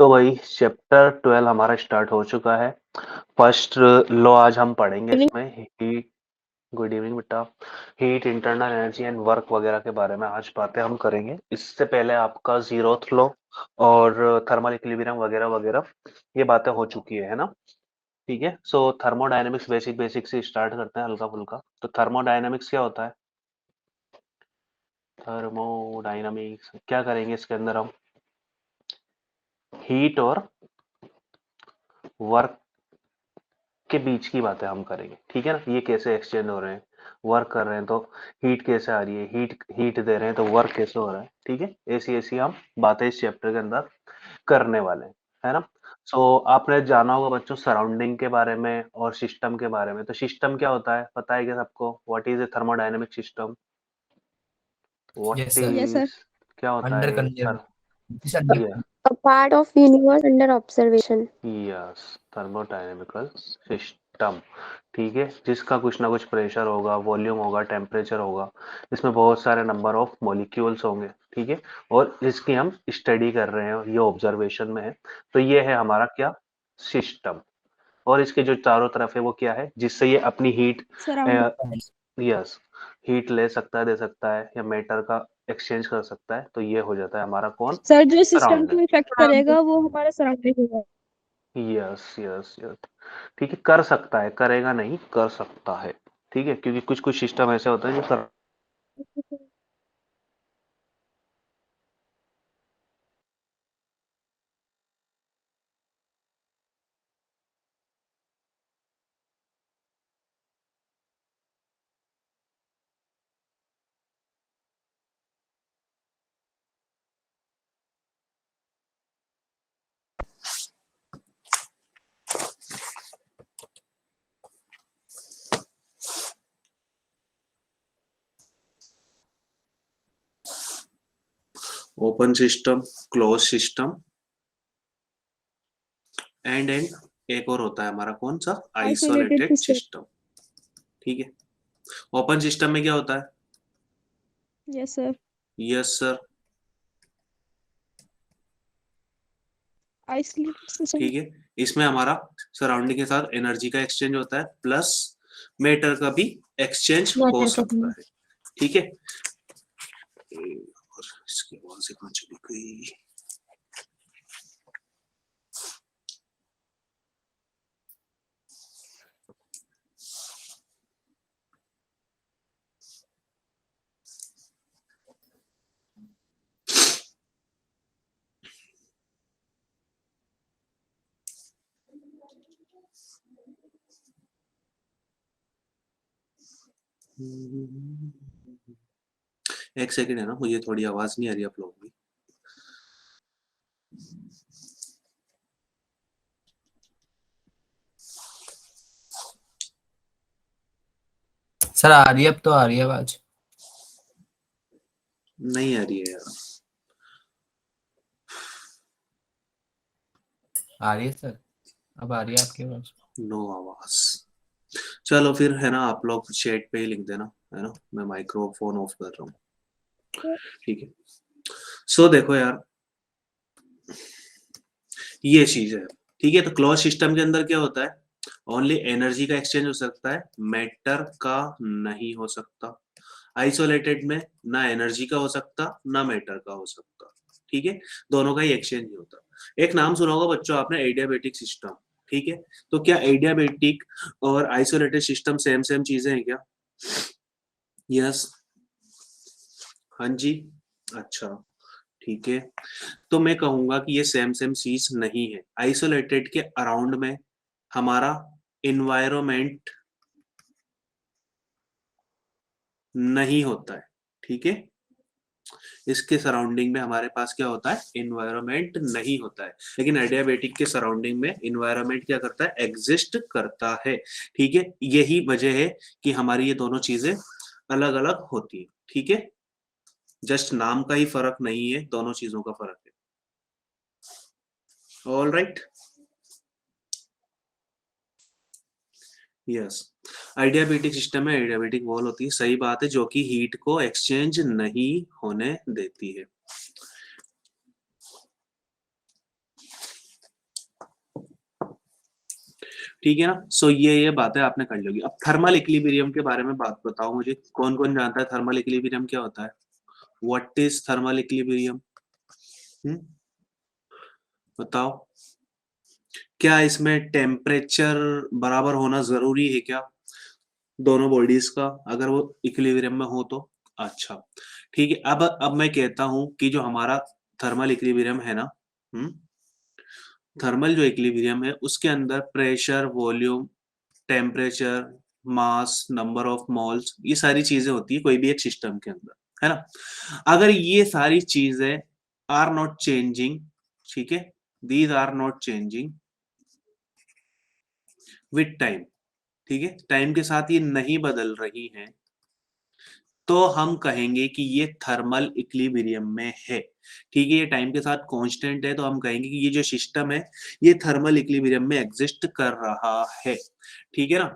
तो भाई चैप्टर 12 हमारा स्टार्ट हो चुका है। फर्स्ट लॉ आज हम पढ़ेंगे इसमें हीट। गुड इवनिंग बेटा। Heat, internal energy and work वगैरह के बारे में आज बातें हम करेंगे। इससे पहले आपका जीरोथ लॉ और थर्मल इक्विलिब्रियम वगैरह वगैरह ये बातें हो चुकी है ना। ठीक है, सो थर्मोडायनेमिक्स बेसिक बेसिक से स्टार्ट करते हैं हल्का फुल्का। तो थर्मोडायनेमिक्स क्या होता है? थर्मोडायनेमिक्स क्या करेंगे इसके अंदर हम हीट और वर्क के बीच की बातें हम करेंगे। ठीक है ना, ये कैसे एक्सचेंज हो रहे हैं, वर्क कर रहे हैं तो हीट कैसे आ रही है, हीट हीट दे रहे हैं तो वर्क कैसे हो रहा है। ठीक है, ऐसी ऐसी हम बातें इस चैप्टर के अंदर करने वाले हैं, है ना। सो आपने जाना होगा बच्चों सराउंडिंग के बारे में और सिस्टम के बारे में। तो सिस्टम क्या होता है पता है क्या सबको? What is a thermodynamic system? Yes, what sir. Is क्या होता Under है consideration. सर? This under ये A part of universe under observation. Yes, thermodynamical system. ठीक है, जिसका कुछ ना कुछ प्रेशर होगा, वॉल्यूम होगा, टेम्परेचर होगा, इसमें बहुत सारे नंबर ऑफ मॉलिक्यूल्स होंगे। ठीक है, और इसकी हम स्टडी कर रहे हैं, ये ऑब्जर्वेशन में है। तो ये है हमारा क्या, सिस्टम। और इसके जो चारों तरफ है वो क्या है, जिससे ये अपनी हीट, Surrounding. यस, हीट ले सकता है, दे सकता है, या मैटर का एक्सचेंज कर सकता है। तो ये हो जाता है हमारा कौन, सर जो सिस्टम सराउंडिंग। को इफेक्ट करेगा वो हमारा सराउंडिंग होगा। यस यस यस, ठीक है, कर सकता है, करेगा नहीं, कर सकता है। ठीक है, क्योंकि कुछ कुछ सिस्टम ऐसे होते हैं जो कर। Open system, close system and एक और होता है हमारा कौन सा, आइसोलेटेड आइसोलेटेड सिस्टम। सिस्टम। ठीक है, ओपन सिस्टम में क्या होता है? Yes sir. Yes sir. Isolated system. ठीक है, इसमें हमारा सराउंडिंग के साथ एनर्जी का एक्सचेंज होता है, प्लस मैटर का भी एक्सचेंज हो सकता है। ठीक है, और इसके बाद से कहाँ चली गई? एक सेकंड है ना, मुझे थोड़ी आवाज नहीं आ रही आप लोगों की। सर आ रही है, अब तो आ रही है आवाज। नहीं आ रही है यार। आ रही है सर, अब आ रही है आपकी आवाज। नो आवाज। चलो फिर है ना, आप लोग चैट पे ही लिख देना, है ना, मैं माइक्रोफोन ऑफ कर रहा हूँ। ठीक है, सो देखो यार, ये चीज है। ठीक है, तो क्लोज सिस्टम के अंदर क्या होता है, ओनली एनर्जी का एक्सचेंज हो सकता है, मैटर का नहीं हो सकता। आइसोलेटेड में ना एनर्जी का हो सकता ना मैटर का हो सकता। ठीक है, दोनों का ही एक्सचेंज नहीं होता। एक नाम सुना होगा बच्चों आपने, एडियाबेटिक सिस्टम। ठीक है, तो क्या एडियाबेटिक और आइसोलेटेड सिस्टम सेम सेम चीजें हैं क्या? यस, हाँ जी, अच्छा, ठीक है। तो मैं कहूंगा कि ये सेम सेम चीज नहीं है। आइसोलेटेड के अराउंड में हमारा इन्वायरमेंट नहीं होता है। ठीक है, इसके सराउंडिंग में हमारे पास क्या होता है, इन्वायरमेंट नहीं होता है। लेकिन एडियाबेटिक के सराउंडिंग में इन्वायरमेंट क्या करता है, एग्जिस्ट करता है। ठीक है, यही वजह है कि हमारी ये दोनों चीजें अलग अलग होती है। ठीक है, जस्ट नाम का ही फर्क नहीं है, दोनों चीजों का फर्क है। All right, yes, adiabatic system में एडियाबेटिक वॉल होती है, सही बात है, जो कि हीट को एक्सचेंज नहीं होने देती है। ठीक है ना। सो ये बातें आपने कर लोगी। अब थर्मल इक्विलिब्रियम के बारे में बात बताओ मुझे, कौन कौन जानता है थर्मल इक्विलिब्रियम क्या होता है? What is thermal equilibrium? बताओ। क्या इसमें टेम्परेचर बराबर होना जरूरी है क्या दोनों बॉडीज का, अगर वो इक्विलिब्रियम में हो तो? अच्छा, ठीक है। अब मैं कहता हूं कि जो हमारा थर्मल इक्विलिब्रियम है ना, थर्मल जो इक्विलिब्रियम है उसके अंदर pressure, volume, temperature, mass, number of moles, ये सारी चीजें होती है कोई भी एक सिस्टम के अंदर, है ना। अगर ये सारी चीजें आर नॉट चेंजिंग, ठीक है, these are not changing with time, ठीक है, टाइम के साथ ये नहीं बदल रही हैं, तो हम कहेंगे कि ये थर्मल इक्विलिब्रियम में है। ठीक है, ये टाइम के साथ कांस्टेंट है, तो हम कहेंगे कि ये जो सिस्टम है ये थर्मल इक्विलिब्रियम में एग्जिस्ट कर रहा है। ठीक है ना।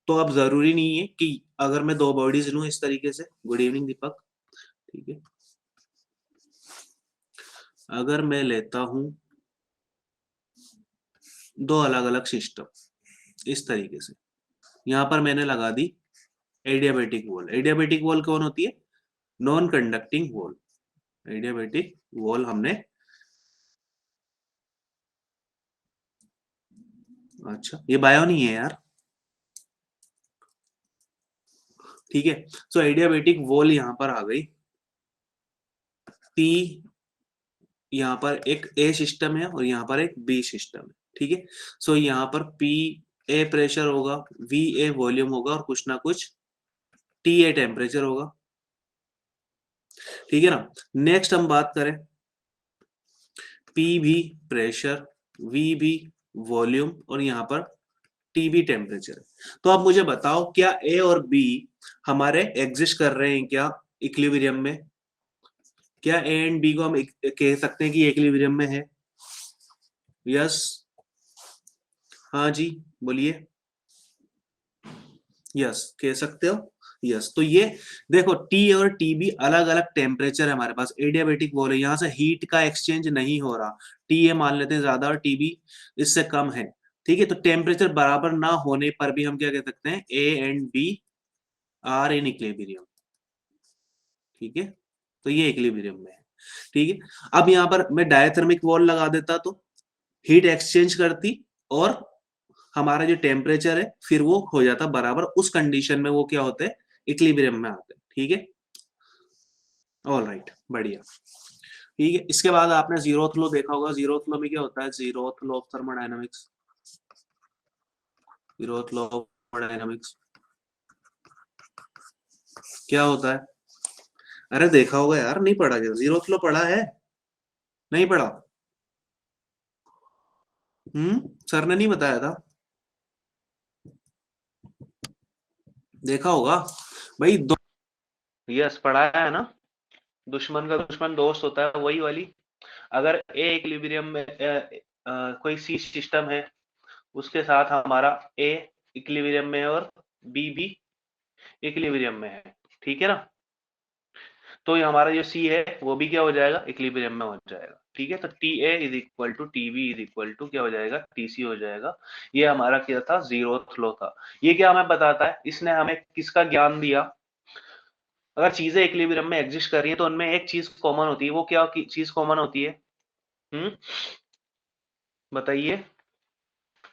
तो अब जरूरी नहीं है कि अगर मैं दो बॉडीज लूं इस तरीके से, गुड इवनिंग दीपक, ठीक है, अगर मैं लेता हूं दो अलग अलग सिस्टम इस तरीके से, यहां पर मैंने लगा दी एडियाबेटिक वॉल। एडियाबेटिक वॉल कौन होती है? Non conducting wall. Adiabatic wall हमने, अच्छा ये बायो नहीं है यार, ठीक है। सो एडियाबेटिक वॉल यहां पर आ गई। पी, यहाँ पर एक ए सिस्टम है और यहाँ पर एक बी सिस्टम है, ठीक है। सो यहाँ पर पी ए प्रेशर होगा, वी ए वॉल्यूम होगा और कुछ ना कुछ टी ए टेम्परेचर होगा, ठीक है ना। नेक्स्ट हम बात करें, पी भी प्रेशर, वी भी वॉल्यूम और यहाँ पर टी भी टेम्परेचर। तो अब मुझे बताओ क्या ए और बी हमारे एग्जिस्ट कर रहे हैं क्या इक्विलिब्रियम में? क्या ए एंड बी को हम कह सकते हैं कि इक्विलिब्रियम में है? यस, हाँ जी, बोलिए। यस कह सकते हो। यस, तो ये देखो टी और टी भी अलग अलग टेम्परेचर है हमारे पास, एडियाबेटिक वॉल है, यहाँ से हीट का एक्सचेंज नहीं हो रहा। टी ए मान लेते हैं ज्यादा और टी बी इससे कम है, ठीक है। तो टेम्परेचर बराबर ना होने पर भी हम क्या कह सकते हैं, A and B are in equilibrium, ठीक है। तो ये इक्विलिब्रियम में है, ठीक है। अब यहाँ पर मैं डायथर्मिक वॉल लगा देता तो हीट एक्सचेंज करती और हमारा जो टेम्परेचर है फिर वो हो जाता बराबर, उस कंडीशन में वो क्या होते हैं, इक्विलिब्रियम में आते हैं, ठीक है। ऑल राइट, बढ़िया, ठीक है। इसके बाद आपने जीरोथ लॉ देखा होगा। जीरोथ लॉ में क्या होता है? Zeroth law of thermodynamics, zeroth law of thermodynamics क्या होता है? अरे देखा होगा यार, नहीं पढ़ा क्या? जीरोथ लॉ पढ़ा है? नहीं पढ़ा? सर ने नहीं बताया था? देखा होगा भाई यस पढ़ाया है ना। दुश्मन का दुश्मन दोस्त होता है, वही वाली। अगर ए इक्विलिब्रियम में कोई सी सिस्टम है, उसके साथ हमारा ए इक्विलिब्रियम में है और बी भी इक्विलिब्रियम में है, ठीक है ना। तो ये हमारा जो सी है वो भी क्या हो जाएगा, इक्विलिब्रियम में हो जाएगा, ठीक है। तो T A is equal to T B is equal to क्या हो जाएगा, टी सी हो जाएगा। ये हमारा क्या था, जीरोथ लॉ था। ये क्या हमें बताता है, इसने हमें किसका ज्ञान दिया? अगर चीजें इक्विलिब्रियम में एग्जिस्ट कर रही है तो उनमें एक चीज कॉमन होती है। वो क्या चीज कॉमन होती है? बताइए।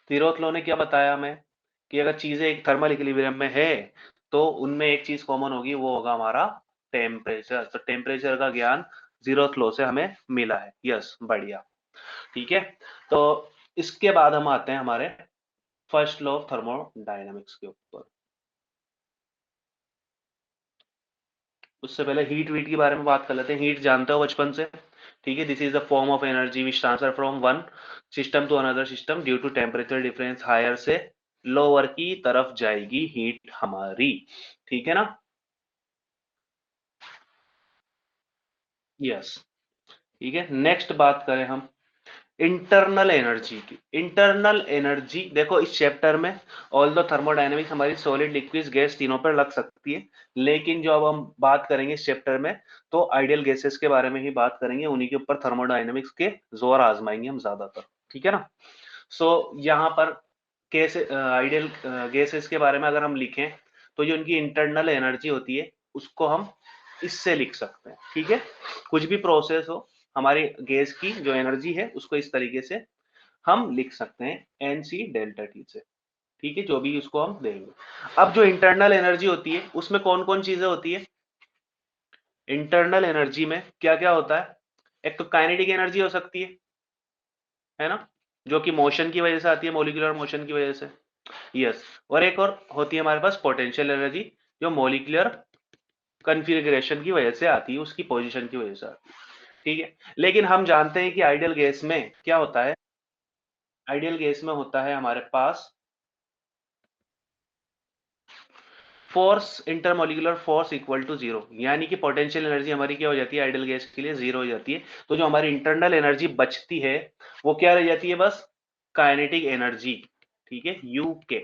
जीरोथ लॉ ने क्या बताया हमें कि अगर चीजें एक थर्मल इक्विलिब्रियम में है तो उनमें एक चीज कॉमन होगी, वो होगा हमारा टेम्परेचर। तो टेम्परेचर का ज्ञान जीरोथ लॉ से हमें मिला है। यस, बढ़िया, ठीक है। तो इसके बाद हम आते हैं हमारे फर्स्ट लॉ ऑफ थर्मोडायनामिक्स के ऊपर। उससे पहले हीट वीट के बारे में बात कर लेते हैं। हीट जानते हो बचपन से, ठीक है। This is the form of energy which transfer from one system to another system due to temperature difference. Higher से लोअर की तरफ जाएगी हीट हमारी, ठीक है ना। यस, ठीक है। नेक्स्ट बात करें हम इंटरनल एनर्जी की। इंटरनल एनर्जी देखो इस चैप्टर में ऑल द थर्मोडायनेमिक्स हमारी सॉलिड, लिक्विड, गैस तीनों पर लग सकती है, लेकिन जो अब हम बात करेंगे इस चैप्टर में तो आइडियल गैसेस के बारे में ही बात करेंगे, उन्हीं के ऊपर थर्मोडायनेमिक्स के जोर आजमाएंगे हम ज्यादातर, ठीक है ना। सो यहाँ पर आइडियल गैसेस के बारे में अगर हम लिखें तो जो उनकी इंटरनल एनर्जी होती है उसको हम इससे लिख सकते हैं। ठीक है, कुछ भी प्रोसेस हो, हमारी गैस की जो एनर्जी है उसको इस तरीके से हम लिख सकते हैं NC डेल्टा T से। ठीक है, जो भी उसको हम देंगे। अब जो इंटरनल एनर्जी होती है उसमें कौन कौन चीजें होती है? इंटरनल एनर्जी में क्या क्या होता है? एक तो काइनेटिक एनर्जी हो सकती है ना, जो कि मोशन की वजह से आती है, मोलिकुलर मोशन की वजह से। यस, और एक और होती है हमारे पास पोटेंशियल एनर्जी, जो मोलिकुलर कन्फिग्रेशन की वजह से आती है, उसकी पोजीशन की वजह से आती है। ठीक है, लेकिन हम जानते हैं कि आइडियल गैस में क्या होता है? आइडियल गैस में होता है हमारे पास force, intermolecular force equal to 0, यानी कि पोटेंशियल एनर्जी हमारी क्या हो जाती है आइडियल गैस के लिए? 0 हो जाती है। तो जो हमारी इंटरनल एनर्जी बचती है वो क्या रह जाती है? बस काइनेटिक एनर्जी। ठीक है, यू के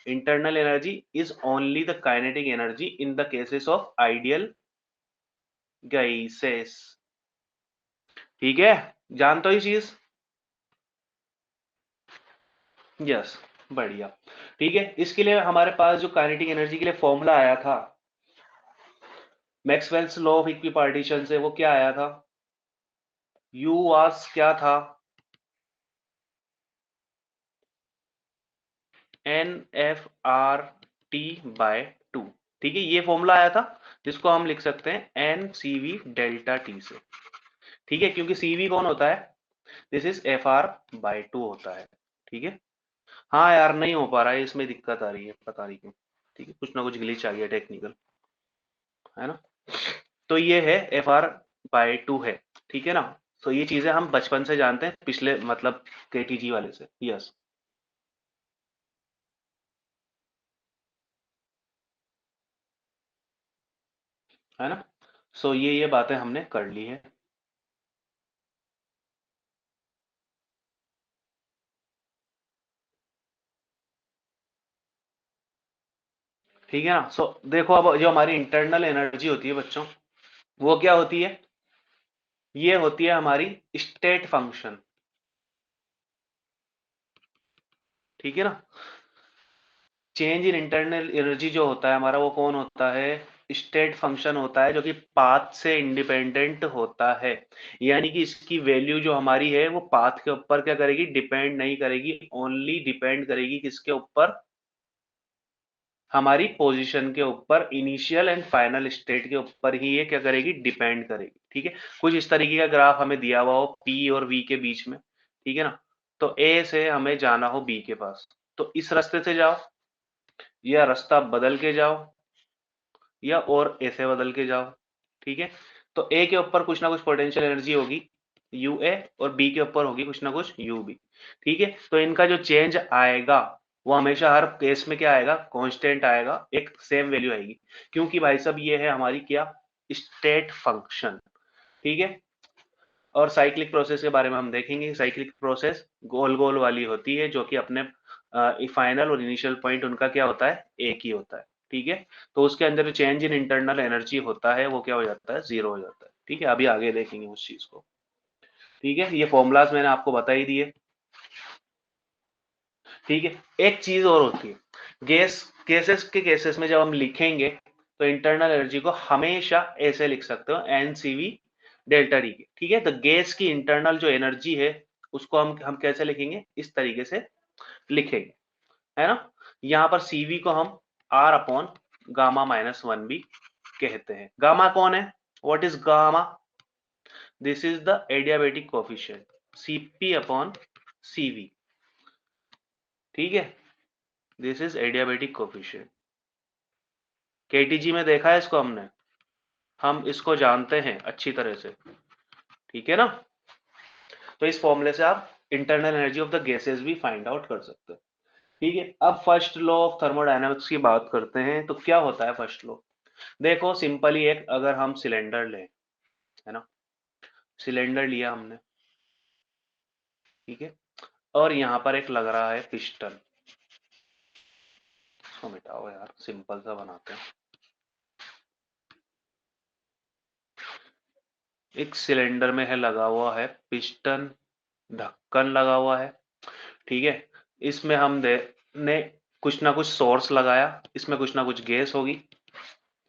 internal energy is only the kinetic energy in the cases of ideal gases. ठीक है, जानते हो ये चीज? यस, बढ़िया। ठीक है, इसके लिए हमारे पास जो काइनेटिक एनर्जी के लिए फॉर्मूला आया था मैक्सवेल्स लॉ ऑफ इक्विपार्टीशन से, वो क्या आया था? यू वास क्या था? NFRT/2। ठीक है, ये फॉर्मूला आया था जिसको हम लिख सकते हैं NCV डेल्टा T से। ठीक है, क्योंकि CV कौन होता है? दिस इज FR/2 होता है। ठीक है, हाँ यार नहीं हो पा रहा है, इसमें दिक्कत आ रही है, पता नहीं क्यों। ठीक है, कुछ ना कुछ ग्लिच आ गया टेक्निकल, है ना। तो ये है FR/2 है। ठीक है ना, तो ये चीजें हम बचपन से जानते हैं, पिछले मतलब KTG वाले से। यस, है ना। सो ये बातें हमने कर ली है। ठीक है ना। सो देखो, अब जो हमारी इंटरनल एनर्जी होती है बच्चों, वो क्या होती है? ये होती है हमारी स्टेट फंक्शन। ठीक है ना, चेंज इन इंटरनल एनर्जी जो होता है हमारा, वो कौन होता है? स्टेट फंक्शन होता है, जो कि पाथ से इंडिपेंडेंट होता है। यानी कि इसकी वैल्यू जो हमारी है वो पाथ के ऊपर क्या करेगी? डिपेंड नहीं करेगी, ओनली डिपेंड करेगी किसके ऊपर? हमारी पोजीशन के ऊपर, इनिशियल एंड फाइनल स्टेट के ऊपर ही ये क्या करेगी? डिपेंड करेगी। ठीक है, कुछ इस तरीके का ग्राफ हमें दिया हुआ हो P और V के बीच में। ठीक है ना, तो A से हमें जाना हो B के पास, तो इस रास्ते से जाओ, या रास्ता बदल के जाओ, या और ऐसे बदल के जाओ। ठीक है, तो A के ऊपर कुछ ना कुछ पोटेंशियल एनर्जी होगी UA, और B के ऊपर होगी कुछ ना कुछ UB। ठीक है, तो इनका जो चेंज आएगा वो हमेशा हर केस में क्या आएगा? कांस्टेंट आएगा, एक सेम वैल्यू आएगी, क्योंकि भाई साहब ये है हमारी क्या? State function. ठीक है, और साइक्लिक प्रोसेस के बारे में हम देखेंगे। साइक्लिक प्रोसेस गोल गोल वाली होती है, जो कि अपने फाइनल और इनिशियल पॉइंट उनका क्या होता है? एक ही होता है। ठीक है, तो उसके अंदर जो चेंज इन इंटरनल एनर्जी होता है वो क्या हो जाता है? 0 हो जाता है। ठीक है, अभी आगे देखेंगे उस चीज को। ठीक है, ये फॉर्मूलाज मैंने आपको बता ही दिए। ठीक है, एक चीज और होती है, गैसेस के केसेस में जब हम लिखेंगे तो इंटरनल एनर्जी को हमेशा ऐसे लिख सकते हो NCV डेल्टा T के। ठीक है, तो गैस की इंटरनल जो एनर्जी है उसको हम कैसे लिखेंगे? इस तरीके से लिखेंगे, है ना। यहाँ पर CV को हम R/γ-1 भी कहते हैं। गामा कौन है? What is gamma? This is the adiabatic coefficient, CP/CV। ठीक है, this is adiabatic coefficient. KTG में देखा है इसको हमने, हम इसको जानते हैं अच्छी तरह से। ठीक है ना, तो इस फॉर्मूले से आप internal energy of the gases भी फाइंड आउट कर सकते हैं। ठीक है, अब फर्स्ट लॉ ऑफ थर्मोडायनामिक्स की बात करते हैं। तो क्या होता है फर्स्ट लॉ? देखो सिंपली, एक अगर हम सिलेंडर लें, है ना, सिलेंडर लिया हमने, ठीक है, और यहाँ पर एक लग रहा है पिस्टन। इसको मिटाओ यार, सिंपल सा बनाते हैं। एक सिलेंडर में है लगा हुआ है पिस्टन, ढक्कन लगा हुआ है। ठीक है, इसमें हम ने कुछ ना कुछ सोर्स लगाया, इसमें कुछ ना कुछ गैस होगी,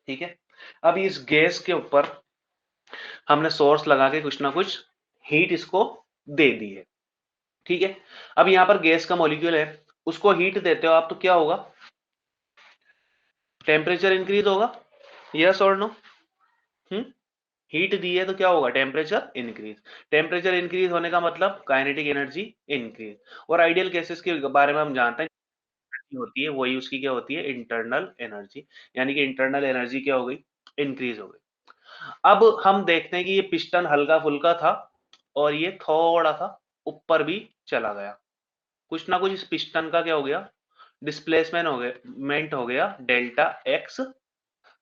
ठीक है। अब इस गैस के ऊपर हमने सोर्स लगा के कुछ ना कुछ हीट इसको दे दी है, ठीक है। अब यहाँ पर गैस का मॉलिक्यूल है, उसको हीट देते हो आप तो क्या होगा, टेम्परेचर इंक्रीज होगा, यस और नो? हीट दी है तो क्या होगा, टेम्परेचर इंक्रीज। टेम्परेचर इंक्रीज होने का मतलब काइनेटिक एनर्जी इंक्रीज। और आइडियल केसेस के बारे में हम जानते हैं होती है, वही उसकी क्या होती है, इंटरनल एनर्जी, यानी कि इंटरनल एनर्जी क्या हो गई, इंक्रीज हो गई। अब हम देखते हैं कि ये पिस्टन हल्का फुल्का था और ये थोड़ा सा ऊपर भी चला गया, कुछ ना कुछ इस पिस्टन का क्या हो गया, डिस्प्लेसमेंट हो गया, मेंट हो गया डेल्टा एक्स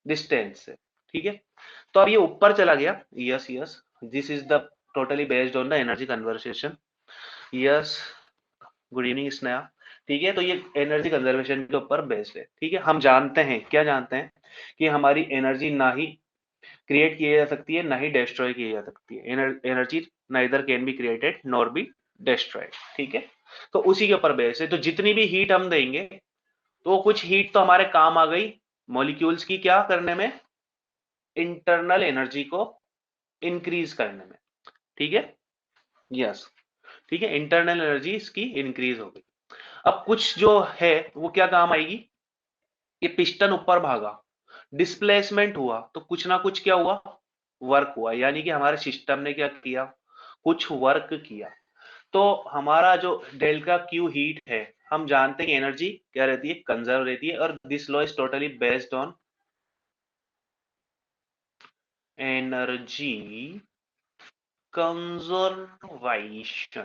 डिस्टेंस से, ठीक है। तो अब ये ऊपर चला गया, yes yes, this is the totally based on the energy conversation, yes, good evening Sneha, ठीक है। तो ये एनर्जी कंजर्वेशन के ऊपर बेस्ड है, ठीक है। हम जानते हैं, क्या जानते हैं, कि हमारी एनर्जी ना ही क्रिएट की जा सकती है ना ही डिस्ट्रॉय की जा सकती है, energy neither can be created nor be destroyed, ठीक है। तो उसी के ऊपर बेस्ड है, तो जितनी भी हीट हम देंगे तो कुछ हीट तो हमारे काम आ गई मॉलिक्यूल्स की क्या करने में, इंटरनल एनर्जी को इंक्रीज करने में, ठीक है, यस, ठीक है। इंटरनल एनर्जी इसकी इंक्रीज हो गई। अब कुछ जो है वो क्या काम आएगी, ये पिस्टन ऊपर भागा, डिस्प्लेसमेंट हुआ तो कुछ ना कुछ क्या हुआ, वर्क हुआ, यानी कि हमारे सिस्टम ने क्या किया, कुछ वर्क किया। तो हमारा जो डेल्टा क्यू हीट है, हम जानते हैं कि एनर्जी क्या रहती है, कंजर्व रहती है, और this law is totally based on energy conservation,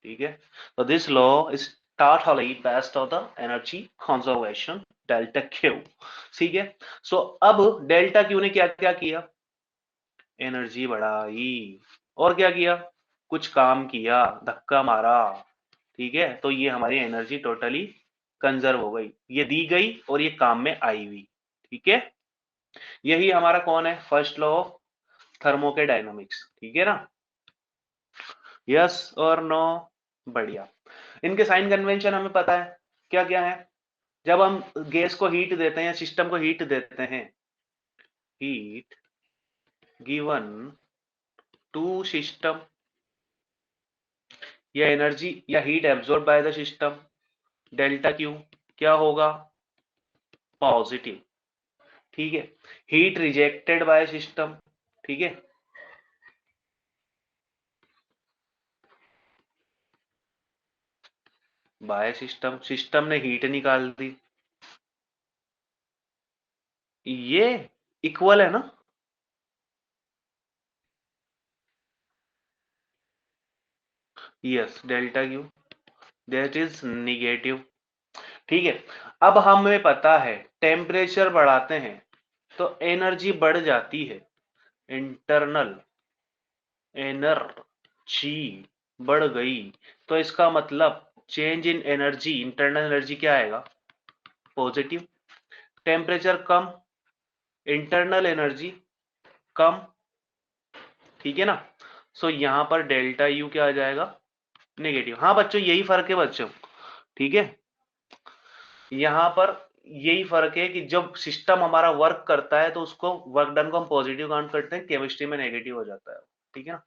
ठीक है। तो this law is totally based on the energy conservation delta Q, ठीक है। सो अब डेल्टा क्यू ने क्या क्या किया, एनर्जी बढ़ाई, और क्या किया, कुछ काम किया, धक्का मारा, ठीक है। तो ये हमारी एनर्जी टोटली कंजर्व हो गई, ये दी गई और ये काम में आई हुई, ठीक है। यही हमारा कौन है, फर्स्ट लॉ ऑफ थर्मो के डायनामिक्स, ठीक है ना, यस और नो, बढ़िया। इनके साइन कन्वेंशन हमें पता है क्या क्या है, जब हम गैस को हीट देते हैं या सिस्टम को हीट देते हैं, हीट गिवन टू सिस्टम, या एनर्जी या heat absorb by the system, delta Q क्या होगा, पॉजिटिव, ठीक है। हीट रिजेक्टेड बाय सिस्टम, ठीक है, बाय सिस्टम, सिस्टम ने हीट निकाल दी, ये इक्वल है ना, yes, delta Q that is negative, ठीक है। अब हमें पता है टेम्परेचर बढ़ाते हैं तो एनर्जी बढ़ जाती है, इंटरनल एनर्जी बढ़ गई, तो इसका मतलब change in energy, internal energy क्या आएगा, पॉजिटिव। टेम्परेचर कम, इंटरनल एनर्जी कम, ठीक है ना। सो यहां पर डेल्टा यू क्या आ जाएगा, नेगेटिव। हाँ बच्चों यही फर्क है बच्चों, ठीक है। यहाँ पर यही फर्क है कि जब सिस्टम हमारा वर्क करता है तो उसको वर्क डन को हम पॉजिटिव काउंट करते हैं, केमिस्ट्री में नेगेटिव हो जाता है, ठीक है ना।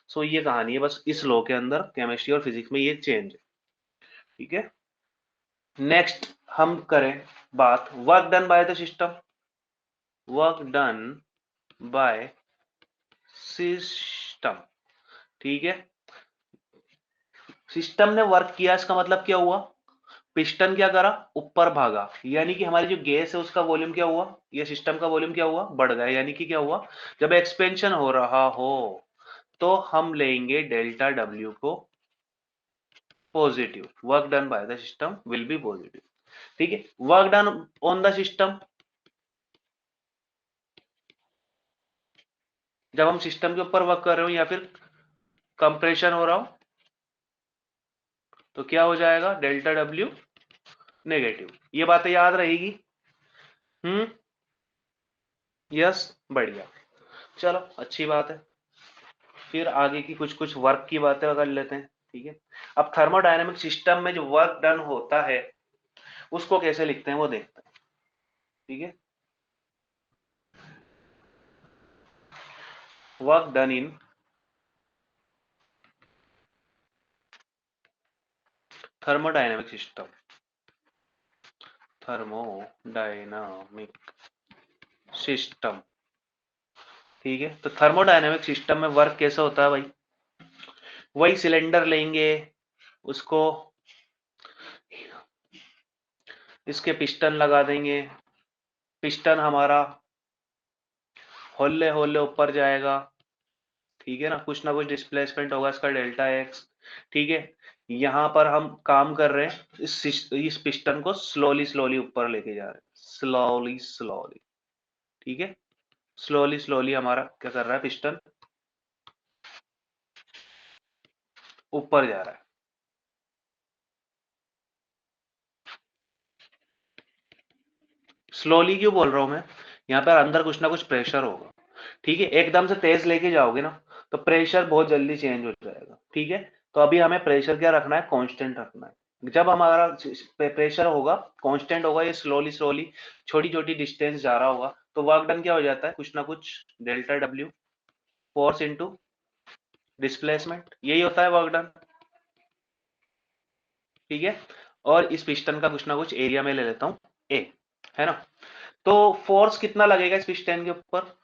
सो ये कहानी है बस, इस लॉ के अंदर केमिस्ट्री और फिजिक्स में ये चेंज है, ठीक है। नेक्स्ट हम करें बात work done by the system, work done by system, ठीक है। सिस्टम ने वर्क किया, इसका मतलब क्या हुआ, पिस्टन क्या करा, ऊपर भागा, यानी कि हमारी जो गैस है उसका वॉल्यूम क्या हुआ, ये सिस्टम का वॉल्यूम क्या हुआ, बढ़ गया, यानी कि क्या हुआ, जब एक्सपेंशन हो रहा हो तो हम लेंगे डेल्टा डब्ल्यू को positive, work done by the system will be positive, ठीक है। Work done on the system, जब हम सिस्टम के ऊपर वर्क कर रहे हो या फिर कंप्रेशन हो रहा हो तो क्या हो जाएगा, डेल्टा डब्ल्यू नेगेटिव, ये बातें याद रहेगी, यस, बढ़िया, चलो अच्छी बात है। फिर आगे की कुछ कुछ वर्क की बातें कर लेते हैं, ठीक है। अब थर्मोडायनेमिक सिस्टम में जो वर्क डन होता है उसको कैसे लिखते हैं वो देखते हैं। ठीक है, वर्क डन इन थर्मोडायनेमिक सिस्टम, थर्मोडायनामिक सिस्टम। ठीक है, तो थर्मोडायनेमिक सिस्टम में वर्क कैसा होता है भाई, वही सिलेंडर लेंगे, उसको इसके पिस्टन लगा देंगे, पिस्टन हमारा होले होले ऊपर जाएगा। ठीक है ना कुछ डिस्प्लेसमेंट होगा इसका डेल्टा एक्स। ठीक है, यहाँ पर हम काम कर रहे हैं इस पिस्टन को स्लोली स्लोली ऊपर लेके जा रहे हैं, स्लोली स्लोली। ठीक है, स्लोली स्लोली हमारा क्या कर रहा है, पिस्टन ऊपर जा रहा है। स्लोली क्यों बोल रहा हूं मैं, यहाँ पर अंदर कुछ ना कुछ प्रेशर होगा। ठीक है, एकदम से तेज लेके जाओगे ना तो प्रेशर बहुत जल्दी चेंज हो जाएगा। ठीक है, तो अभी हमें प्रेशर क्या रखना है, कांस्टेंट रखना है। जब हमारा प्रेशर होगा कांस्टेंट होगा, ये स्लोली स्लोली छोटी छोटी डिस्टेंस जा रहा होगा, तो वर्क डन क्या हो जाता है, कुछ ना कुछ delta W, force into displacement, यही होता है वर्क डन। ठीक है, और इस पिस्टन का कुछ ना कुछ एरिया में ले लेता हूं ए, है ना। तो फोर्स कितना लगेगा इस पिस्टन के ऊपर,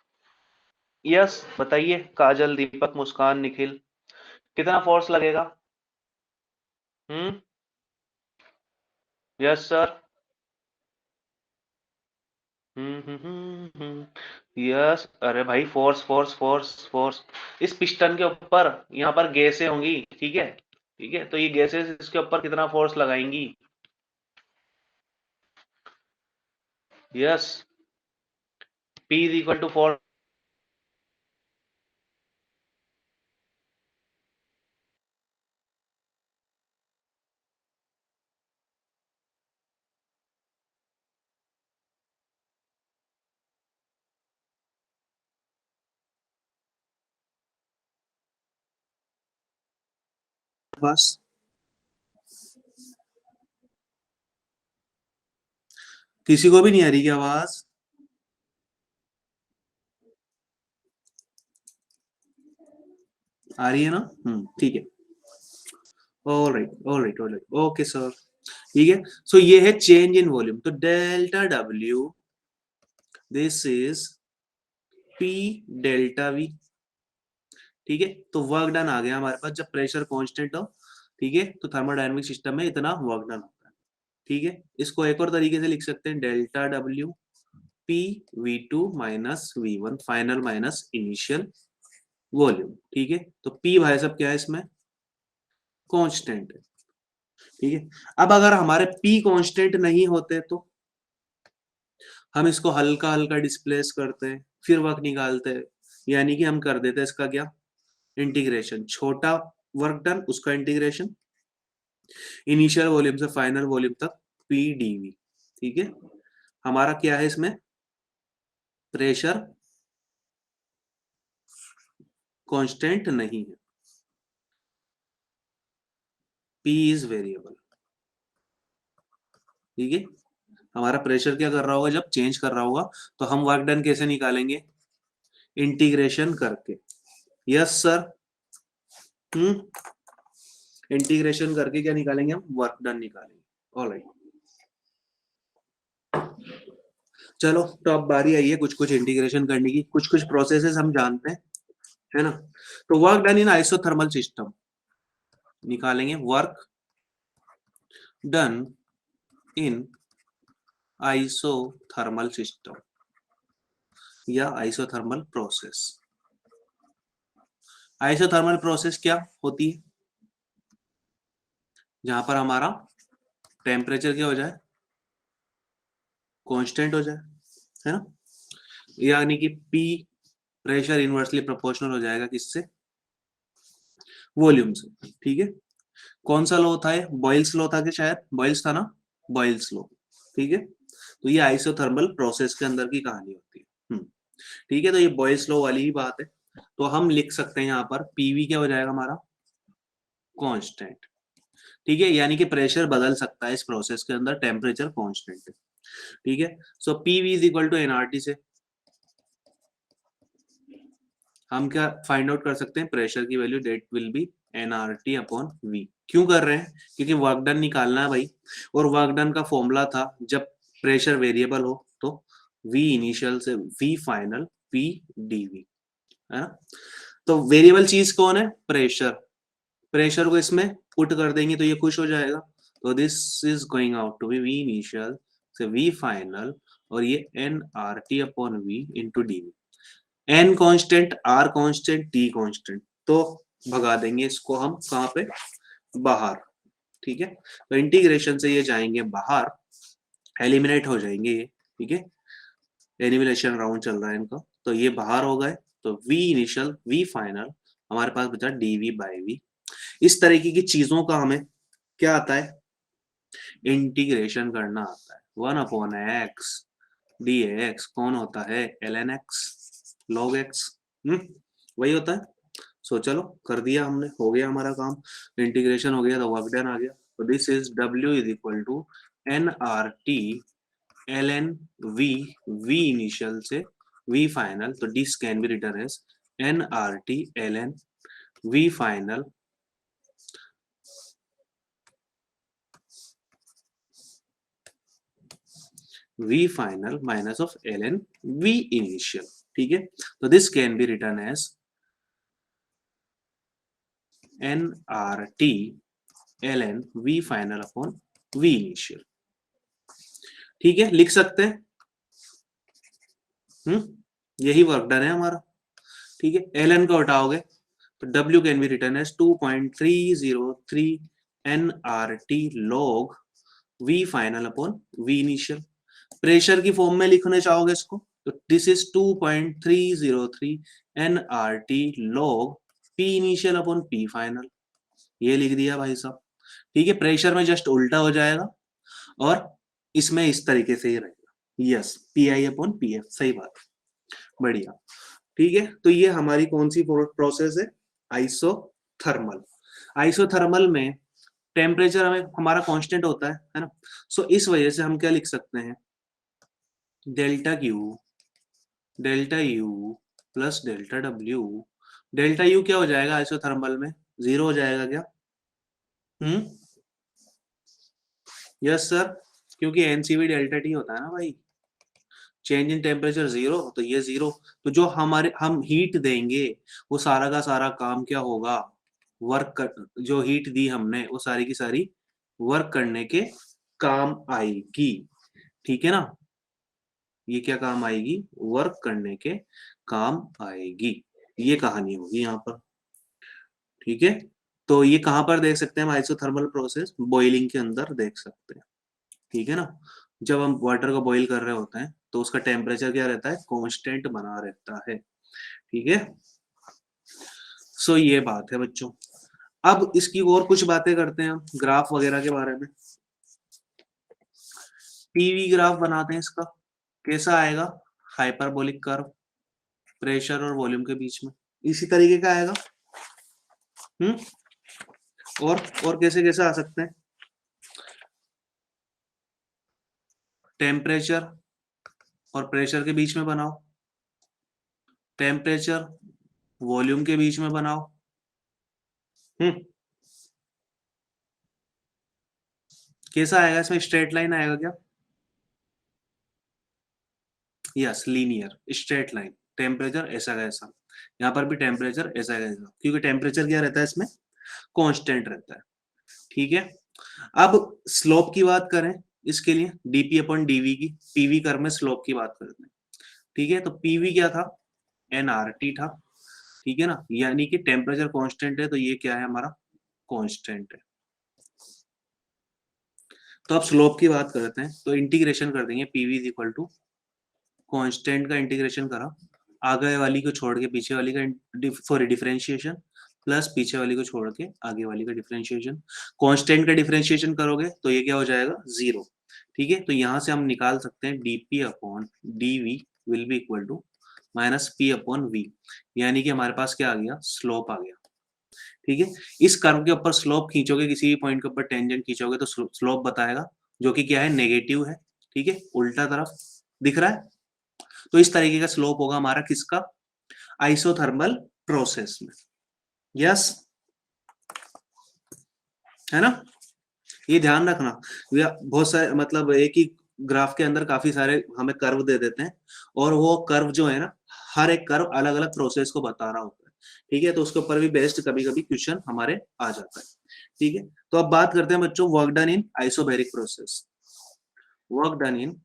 यस बताइए, काजल, दीपक, मुस्कान, निखिल, कितना फोर्स लगेगा। Yes sir. यस, अरे भाई फोर्स फोर्स फोर्स फोर्स, इस पिस्टन के ऊपर यहाँ पर गैसें होंगी। ठीक है, ठीक है, तो ये गैसेस इसके ऊपर कितना फोर्स लगाएंगी, yes, P is equal to force बस। किसी को भी नहीं आ रही क्या आवाज, आ रही है ना, ठीक है, alright alright alright, okay sir. ठीक है, सो ये है चेंज इन वॉल्यूम, तो delta W this is P delta we. ठीक है, तो वर्क डन आ गया हमारे पास जब प्रेशर कांस्टेंट हो। ठीक है, तो थर्मोडायनेमिक सिस्टम में इतना वर्क डन होता है। ठीक है, इसको एक और तरीके से लिख सकते हैं, delta W P V two minus V one final minus initial volume. ठीक है, तो पी भाई साहब क्या है इसमें, कांस्टेंट है। ठीक है, अब अगर हमारे पी कांस्टेंट नहीं होते तो हम इसको हल्का हल्का डिस्प्लेस करते हैं, फिर वर्क निकालते हैं, यानी कि हम कर देते हैं इसका क्या, इंटीग्रेशन, छोटा वर्क डन उसका इंटीग्रेशन इनिशियल वॉल्यूम से फाइनल वॉल्यूम तक पी डीवी। ठीक है, हमारा क्या है इसमें, प्रेशर कांस्टेंट नहीं है, पी इज वेरिएबल। ठीक है, हमारा प्रेशर क्या कर रहा होगा, जब चेंज कर रहा होगा, तो हम वर्क डन कैसे निकालेंगे, इंटीग्रेशन करके। यस सर, इंटीग्रेशन करके क्या निकालेंगे हम, वर्क डन निकालेंगे। ऑलराइट, चलो तो अब बारी आई है कुछ कुछ इंटीग्रेशन करने की, कुछ कुछ प्रोसेसेस हम जानते हैं, है ना। तो work done in isothermal system निकालेंगे, work done in isothermal system या आइसोथर्मल प्रोसेस। आइसोथर्मल प्रोसेस क्या होती है, जहां पर हमारा टेम्परेचर क्या हो जाए, कांस्टेंट हो जाए, है ना, यानी कि P प्रेशर इनवर्सली प्रोपोर्शनल हो जाएगा किससे, वॉल्यूम से। ठीक है, कौन सा लॉ था, बॉयल्स लॉ था कि, शायद बॉयल्स था ना, बॉयल्स लॉ। ठीक है, तो ये आइसोथर्मल प्रोसेस के अंदर की कहानी होती है। ठीक है, तो ये बॉयल्स लॉ वाली ही बात है, तो हम लिख सकते हैं यहाँ पर पीवी क्या हो जाएगा हमारा, कांस्टेंट। ठीक है, यानी कि प्रेशर बदल सकता है इस प्रोसेस के अंदर, टेम्परेचर कांस्टेंट है। ठीक है, so PV is equal to NRT से हम क्या फाइंड आउट कर सकते हैं, प्रेशर की value that will be NRT upon V. क्यों कर रहे हैं, क्योंकि वर्क डन निकालना है भाई, और वर्क डन का फॉर्मूला था जब प्रेशर वेरिएबल हो तो वी इनिशियल से वी फाइनल पी डीवी, है ना। तो वेरिएबल चीज कौन है, प्रेशर। प्रेशर को इसमें पुट कर देंगे तो ये खुश हो जाएगा, तो this is going out to be V initial से वी फाइनल, और ये n R T upon V into dV. N constant, R constant, T constant, तो भगा देंगे इसको हम कहाँ पे, बाहर। ठीक है, तो इंटीग्रेशन से ये जाएंगे बाहर, एलिमिनेट हो जाएंगे ये। ठीक है, एलिमिनेशन राउंड चल रहा है इनका, तो ये बाहर हो गए, तो v इनिशियल v फाइनल हमारे पास बचा dv बाई v। इस तरीके की चीजों का हमें क्या आता है, इंटीग्रेशन करना आता है। 1/x dx कौन होता है, ln x log x, वही होता है। सो चलो कर दिया हमने, हो गया हमारा काम, इंटीग्रेशन हो गया तो वर्क डन आ गया। तो this is w is equal to n R T ln v, v initial से v फाइनल, तो this can be written as n R T ln v final v final minus of ln v initial. ठीक है, तो this can be written as n R T ln v final upon v initial. ठीक है, लिख सकते हैं, यही work done है हमारा। ठीक है, ln का उठाओगे तो w can be written as 2.303 nRT log v final upon v initial. Pressure की फॉर्म में लिखने चाहोगे इसको तो this is 2.303 nRT log p initial upon p final, ये लिख दिया भाई साहब। ठीक है, प्रेशर में जस्ट उल्टा हो जाएगा और इसमें इस तरीके से ही रहेगा, yes P I upon P F, सही बात, बढ़िया। ठीक है, तो ये हमारी कौन सी प्रोसेस है, आइसोथर्मल। आइसोथर्मल में टेम्परेचर हमें हमारा कांस्टेंट होता है ना। सो इस वजह से हम क्या लिख सकते हैं, delta U plus delta W. Delta U क्या हो जाएगा आइसोथर्मल में, 0 हो जाएगा क्या, यस सर, क्योंकि एनसीवी डेल्टा टी होता है ना भाई, चेंज इन टेम्परेचर 0, तो ये 0, तो जो हम हीट देंगे वो सारा का सारा काम क्या होगा, वर्क कर, जो हीट दी हमने वो सारी की सारी वर्क करने के काम आएगी। ठीक है ना, ये क्या काम आएगी, वर्क करने के काम आएगी, ये कहानी होगी यहाँ पर। ठीक है, तो ये कहाँ पर देख सकते हैं हम आइसोथर्मल प्रोसेस, बॉइलिंग के अंदर देख सकते हैं। ठीक है ना, जब हम वाटर को बॉईल कर रहे होते हैं तो उसका टेम्परेचर क्या रहता है, कांस्टेंट बना रहता है। ठीक है, सो ये बात है बच्चों। अब इसकी और कुछ बातें करते हैं हम ग्राफ वगैरह के बारे में। पीवी ग्राफ बनाते हैं इसका, कैसा आएगा, हाइपरबोलिक कर्व, प्रेशर और वॉल्यूम के बीच में इसी तरीके का आएगा। और कैसे कैसे आ सकते हैं, टेम्परेचर और प्रेशर के बीच में बनाओ, टेम्परेचर वॉल्यूम के बीच में बनाओ, कैसा आएगा, इसमें स्ट्रेट लाइन आएगा क्या, yes linear straight line, temperature ऐसा का ऐसा, यहाँ पर भी टेम्परेचर ऐसा का ऐसा, क्योंकि टेम्परेचर क्या रहता है इसमें, कांस्टेंट रहता है। ठीक है, अब स्लोप की बात करें इसके लिए, डीपी अपॉन डीवी की, पीवी कर्व में स्लोप की बात करते हैं। ठीक है, तो पीवी क्या था, एनआरटी था। ठीक है ना, यानी कि टेम्परेचर कांस्टेंट है तो ये क्या है हमारा, कांस्टेंट है। तो अब स्लोप की बात करते हैं, तो इंटीग्रेशन कर देंगे, PV is equal to constant का इंटीग्रेशन करा, आगे वाली को छोड़ के पीछे वाली का, सॉरी डिफरेंशिएशन, प्लस पीछे वाली को छोड़ के आगे वाली का डिफरेंशिएशन। कांस्टेंट का डिफरेंशिएशन करोगे तो ये क्या हो जाएगा, 0। ठीक है, तो यहां से हम निकाल सकते हैं dp upon dv will be equal to minus p upon v, यानी कि हमारे पास क्या आ गया, स्लोप आ गया। ठीक है, इस कर्व के ऊपर स्लोप खींचोगे, किसी भी पॉइंट के ऊपर टेंजेंट खींचोगे तो स्लोप बताएगा, जो कि क्या है, नेगेटिव है। ठीक है, उल्टा तरफ दिख रहा है। तो इस तरीके का स्लोप होगा हमारा किसका, आइसोथर्मल प्रोसेस में। यस, है ना, ये ध्यान रखना। बहुत सारे मतलब एक ही ग्राफ के अंदर काफी सारे हमें कर्व दे देते हैं, और वो कर्व जो है ना, हर एक कर्व अलग अलग प्रोसेस को बता रहा होता है। ठीक है, तो उसके ऊपर भी बेस्ड कभी कभी क्वेश्चन हमारे आ जाता है। ठीक है, तो अब बात करते हैं बच्चों वर्क डन इन आइसोबैरिक प्रोसेस। वर्क डन इन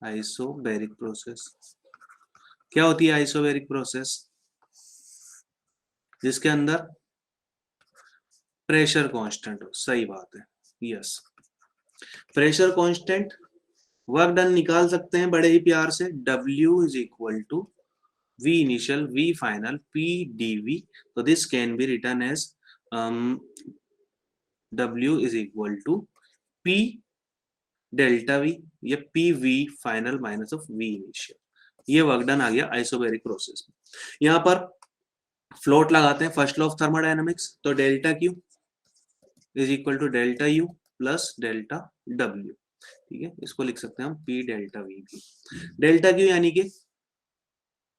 आइसोबैरिक प्रोसेस। क्या होती है आइसोबैरिक प्रोसेस? जिसके अंदर प्रेशर कांस्टेंट हो। सही बात है, yes, pressure constant. Work done निकाल सकते हैं बड़े ही प्यार से, W is equal to V initial, V final, P dV. So this can be written as W is equal to P delta V या PV final minus of V initial। ये work done आ गया isobaric process में। यहाँ पर फ्लोट लगाते हैं फर्स्ट लॉ ऑफ थर्मोडायनामिक्स, तो delta Q is equal to delta U plus delta W। ठीक है, इसको लिख सकते हैं हम P डेल्टा V भी। डेल्टा Q यानी कि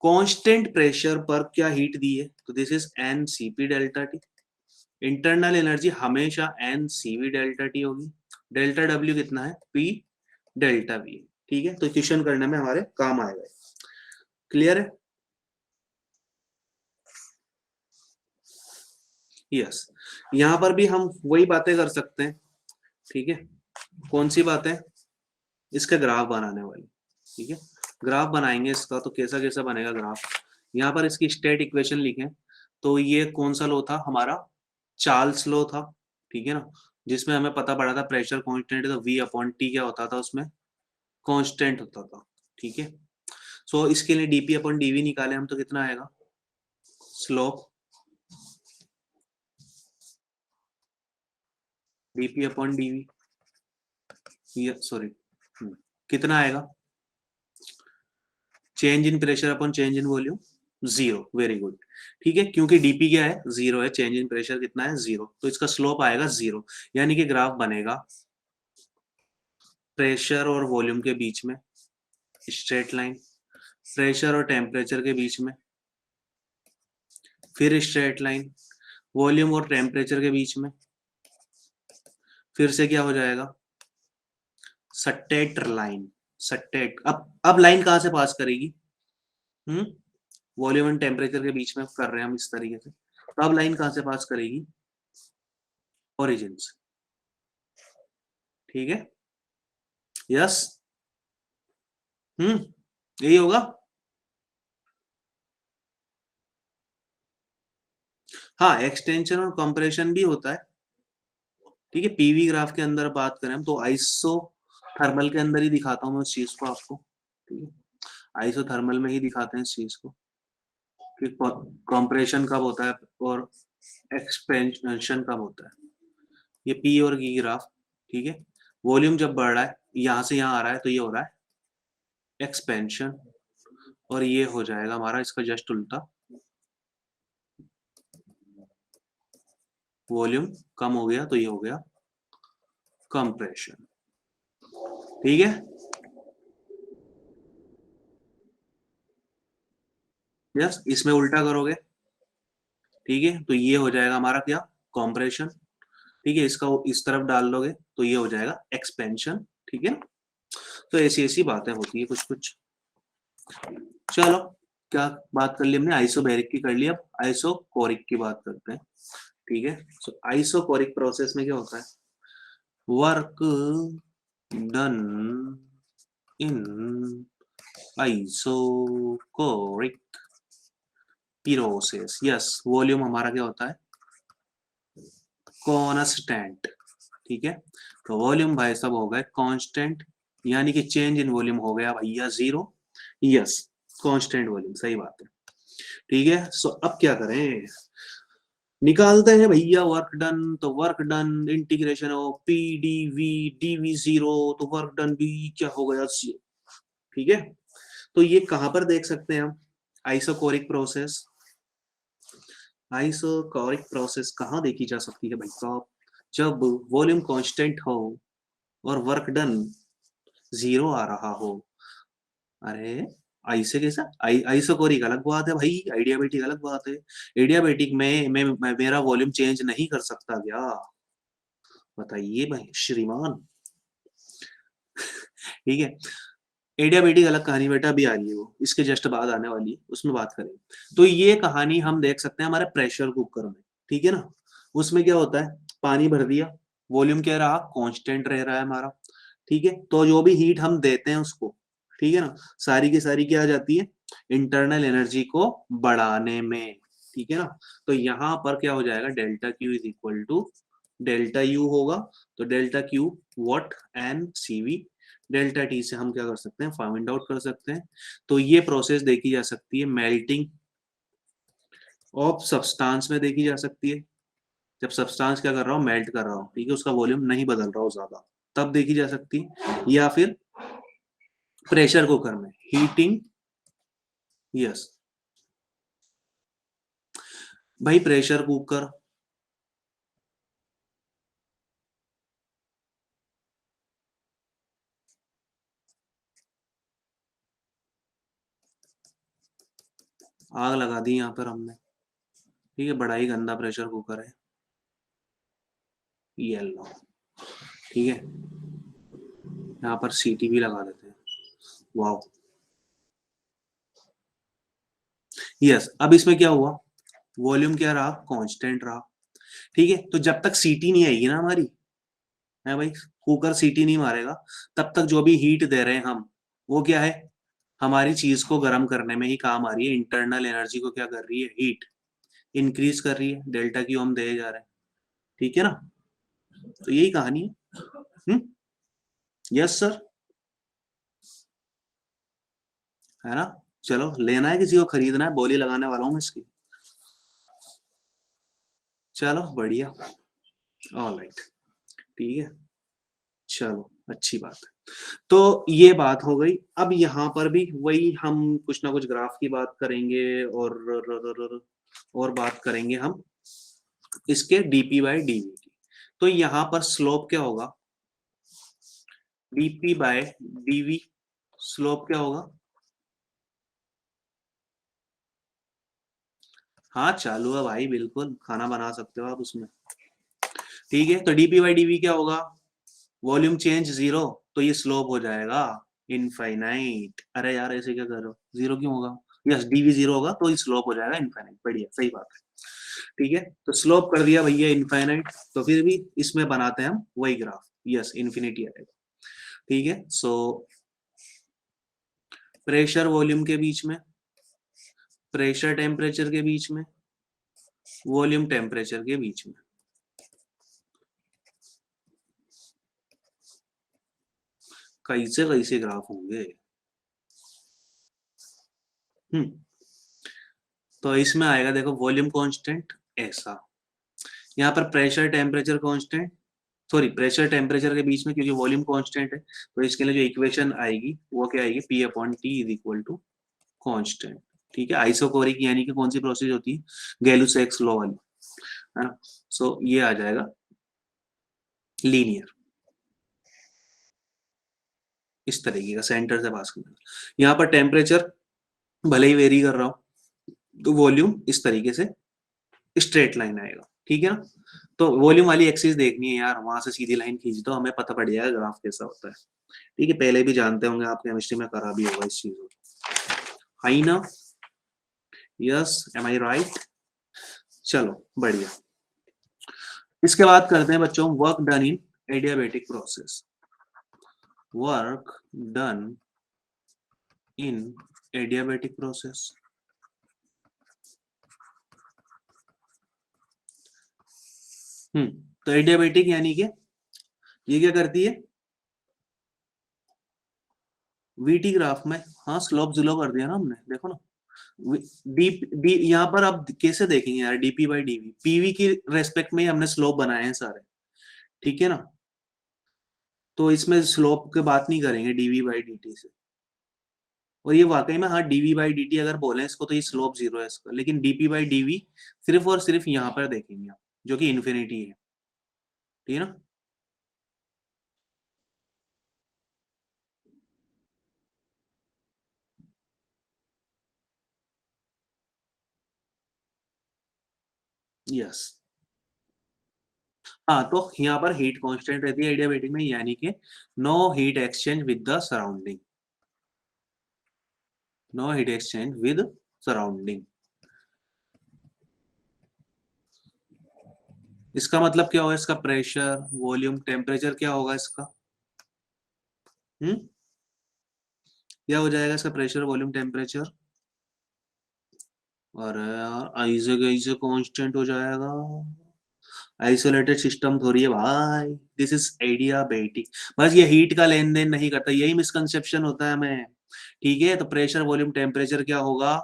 कांस्टेंट प्रेशर पर क्या हीट दी है, तो this is NCP delta T। Internal energy हमेशा NCV डेल्टा T होगी। डेल्टा W कितना है, P डेल्टा V। ठीक है, तो क्वेश्चन करने में हमारे काम आएगा। क्लियर है? यस, यहां पर भी हम वही बातें कर सकते हैं। ठीक है, कौन सी बातें? इसका ग्राफ बनाने वाली। ठीक है, ग्राफ बनाएंगे इसका, तो कैसा कैसा बनेगा ग्राफ। यहाँ पर इसकी स्टेट इक्वेशन लिखें, तो ये कौन सा लो था हमारा, चार्ल्स लो था। ठीक है ना, जिसमें हमें पता पड़ा था प्रेशर कांस्टेंट, तो V अपॉन T क्या होता था उसमें, कांस्टेंट होता था। ठीक है, सो इसके लिए dP अपॉन dV निकाले हम, तो कितना आएगा, slope dP upon dV, sorry कितना आएगा, change in pressure upon change in volume, 0। Very good. ठीक है, क्योंकि डीपी क्या है, 0 है, चेंज इन प्रेशर कितना है, 0, तो इसका स्लोप आएगा 0। यानी कि ग्राफ बनेगा प्रेशर और वॉल्यूम के बीच में स्ट्रेट लाइन, प्रेशर और टेम्परेचर के बीच में फिर स्ट्रेट लाइन, वॉल्यूम और टेम्परेचर के बीच में फिर से क्या हो जाएगा, सटेट लाइन। सटेट, अब लाइन कहां से पास करेगी, वॉल्यूम एंड टेम्परेचर के बीच में कर रहे हैं हम इस तरीके से, तो अब लाइन कहां से पास करेगी, ओरिजिन से। ठीक है, यस, यही होगा। हाँ, एक्सटेंशन और कंप्रेशन भी होता है। ठीक है, पीवी ग्राफ के अंदर बात करें हम, तो आइसो थर्मल के अंदर ही दिखाता हूँ मैं उस चीज को आपको। ठीक है, आइसो थर्मल में ही दिखाते हैं इस चीज को कि कंप्रेशन कब होता है और एक्सपेंशन कब होता है। ये पी और की ग्राफ। ठीक है, वॉल्यूम जब बढ़ रहा है, यहां से यहां आ रहा है, तो ये हो रहा है एक्सपेंशन, और ये हो जाएगा हमारा इसका जस्ट उल्टा, वॉल्यूम कम हो गया तो ये हो गया कंप्रेशन। ठीक है, यस, इसमें उल्टा करोगे, ठीक है, तो ये हो जाएगा हमारा क्या, कंप्रेशन। ठीक है, इसका इस तरफ डाल लोगे तो ये हो जाएगा एक्सपेंशन। ठीक है ना, तो ऐसी ऐसी बातें होती है कुछ कुछ। चलो, क्या बात कर ली हमने, आइसोबैरिक की कर ली, अब आइसोकोरिक की बात करते हैं। ठीक है, सो आइसोकोरिक प्रोसेस में क्या होता है, work done in isochoric process. Yes, volume हमारा क्या होता है, कांस्टेंट। ठीक है, तो वॉल्यूम भाई सब हो गए कांस्टेंट, यानी कि चेंज इन वॉल्यूम हो गया भैया 0। यस, कांस्टेंट वॉल्यूम, सही बात है। ठीक है, सो अब क्या करें, निकालते हैं भैया वर्क डन। तो work done integration of P d V 0, तो वर्क डन भी क्या हो गया 0। ठीक है, तो ये कहां पर देख सकते हैं हम? Isochoric process. आइसोकोरिक प्रोसेस कहाँ देखी जा सकती है भाई साहब? जब वॉल्यूम कांस्टेंट हो और वर्क डन 0 आ रहा हो। अरे ऐसे कैसा? आइसोकोरिक अलग बात है भाई, आइडियाबैटिक अलग बात है। आइडियाबैटिक में मैं मेरा वॉल्यूम चेंज नहीं कर सकता क्या? बताइए भाई श्रीमान। ठीक है, एडियाबेटिक अलग कहानी बेटा, अभी आ रही है वो, इसके जस्ट बाद आने वाली है, उसमें बात करेंगे। तो ये कहानी हम देख सकते हैं हमारे प्रेशर कुकर में, ठीक है ना। उसमें क्या होता है, पानी भर दिया, वॉल्यूम क्या रहा, कांस्टेंट रह रहा है हमारा, ठीक है। तो जो भी हीट हम देते हैं उसको, ठीक है ना, सारी की सारी क्या आ जाती है, इंटरनल एनर्जी को बढ़ाने में, ठीक है ना। तो यहाँ पर क्या हो जाएगा, delta Q is equal to delta U होगा। तो delta Q what n Cv, delta T से हम क्या कर सकते हैं, फाइंड आउट कर सकते हैं। तो ये प्रोसेस देखी जा सकती है मेल्टिंग ऑफ सब्सटेंस में देखी जा सकती है। जब सब्सटेंस क्या कर रहा हूँ, मेल्ट कर रहा हूँ, ठीक है, उसका वॉल्यूम नहीं बदल रहा हो ज्यादा, तब देखी जा सकती है। या फिर प्रेशर कुकर में हीटिंग, यस भाई प्रेशर कुकर, आग लगा दी यहाँ पर हमने, ठीक है, बड़ा ही गंदा प्रेशर कुकर है ये लो, ठीक है। यहाँ पर सीटी भी लगा देते हैं, वाह। यस, अब इसमें क्या हुआ, वॉल्यूम क्या रहा, कांस्टेंट रहा, ठीक है। तो जब तक सीटी नहीं आएगी ना हमारी, है भाई, कुकर सीटी नहीं मारेगा, तब तक जो भी हीट दे रहे हैं हम, वो क्या है, हमारी चीज को गर्म करने में ही काम आ रही है। इंटरनल एनर्जी को क्या कर रही है, हीट इंक्रीज कर रही है, डेल्टा क्यू हम दे जा रहे हैं, ठीक है ना। तो यही कहानी है। यस सर, है ना। चलो, लेना है किसी को, खरीदना है, बोली लगाने वाला हूँ मैं इसकी। चलो बढ़िया, ऑलराइट, ठीक है, चलो अच्छी बात है। तो ये बात हो गई। अब यहाँ पर भी वही हम कुछ ना कुछ ग्राफ की बात करेंगे, और बात करेंगे हम इसके डीपी बाय डीवी की। तो यहाँ पर स्लोप क्या होगा, डीपी बाय डीवी, स्लोप क्या होगा, हाँ चालू है भाई, बिल्कुल खाना बना सकते हो आप उसमें, ठीक है। तो डीपी बाई डीवी क्या होगा, वॉल्यूम चेंज 0, तो ये स्लोप हो जाएगा इनफाइनाइट। अरे यार ऐसे क्या कर रहे हो, 0 क्यों होगा, यस डीवी 0 होगा तो ये स्लोप हो जाएगा इनफाइनाइट, बढ़िया सही बात है, ठीक है। तो स्लोप कर दिया भैया इनफाइनाइट, तो फिर भी इसमें बनाते हैं हम वही ग्राफ, यस इन्फिनिटी आएगा, ठीक है। सो प्रेशर वॉल्यूम के बीच में, प्रेशर टेम्परेचर के बीच में, वॉल्यूम टेम्परेचर के बीच में, कैसे कैसे ग्राफ होंगे। तो इसमें आएगा देखो, वॉल्यूम कांस्टेंट ऐसा, यहाँ पर pressure temperature constant, sorry pressure temperature के बीच में, क्योंकि वॉल्यूम कांस्टेंट है, तो इसके लिए जो इक्वेशन आएगी वो क्या आएगी, P upon T is equal to constant, ठीक है। आइसोकोरिक यानी कि कौन सी प्रोसेस होती है, गैलुसेक्स लॉ वाली, है ना। सो ये आ जाएगा लीनियर, इस तरीके का सेंटर से पास करना। यहाँ पर टेम्परेचर भले ही वेरी कर रहा हूँ, तो वॉल्यूम इस तरीके से स्ट्रेट लाइन आएगा, ठीक है ना। तो वॉल्यूम वाली एक्सिस देखनी है यार, वहां से सीधी लाइन खींच दो, हमें पता पड़ जाएगा ग्राफ कैसा होता है, ठीक है। पहले भी जानते होंगे आप, केमिस्ट्री में करा भी होगा इस चीज को, है ना। यस, एम आई राइट। चलो बढ़िया, इसके बाद करते हैं बच्चों वर्क डन इन एडियाबेटिक प्रोसेस, वर्क डन इन एडियाबेटिक प्रोसेस। तो एडियाबेटिक यानी कि ये क्या करती है, वीटी ग्राफ में, हाँ स्लोप जीरो कर दिया ना हमने, देखो ना, डी डी यहाँ पर आप कैसे देखेंगे यार, डीपी बाई डीवी, पीवी की रेस्पेक्ट में ही हमने स्लोप बनाए हैं सारे, ठीक है ना। तो इसमें स्लोप की बात नहीं करेंगे डीवी बाई डी टी से, और ये वाकई में हाँ डीवी बाई डी टी अगर बोले इसको तो ये स्लोप जीरो है इसका, लेकिन डीपी बाई डीवी सिर्फ और सिर्फ यहाँ पर देखेंगे आप, जो कि इन्फिनिटी है, ठीक है ना। यस, हाँ तो यहाँ पर हीट कांस्टेंट रहती है एडियाबेटिक में, यानी कि no heat exchange with the surrounding, no heat exchange with surrounding. इसका मतलब क्या होगा, इसका प्रेशर वॉल्यूम टेम्परेचर क्या होगा इसका, क्या हो जाएगा इसका प्रेशर वॉल्यूम टेम्परेचर, और यार ऐसे कैसे कांस्टेंट हो जाएगा, आइसोलेटेड सिस्टम थोड़ी है भाई, दिस इज एडियाबेटिक। बस ये हीट का लेन देन नहीं करता, यही मिसकंसेप्शन होता है हमें, ठीक है। तो प्रेशर वॉल्यूम टेम्परेचर क्या होगा,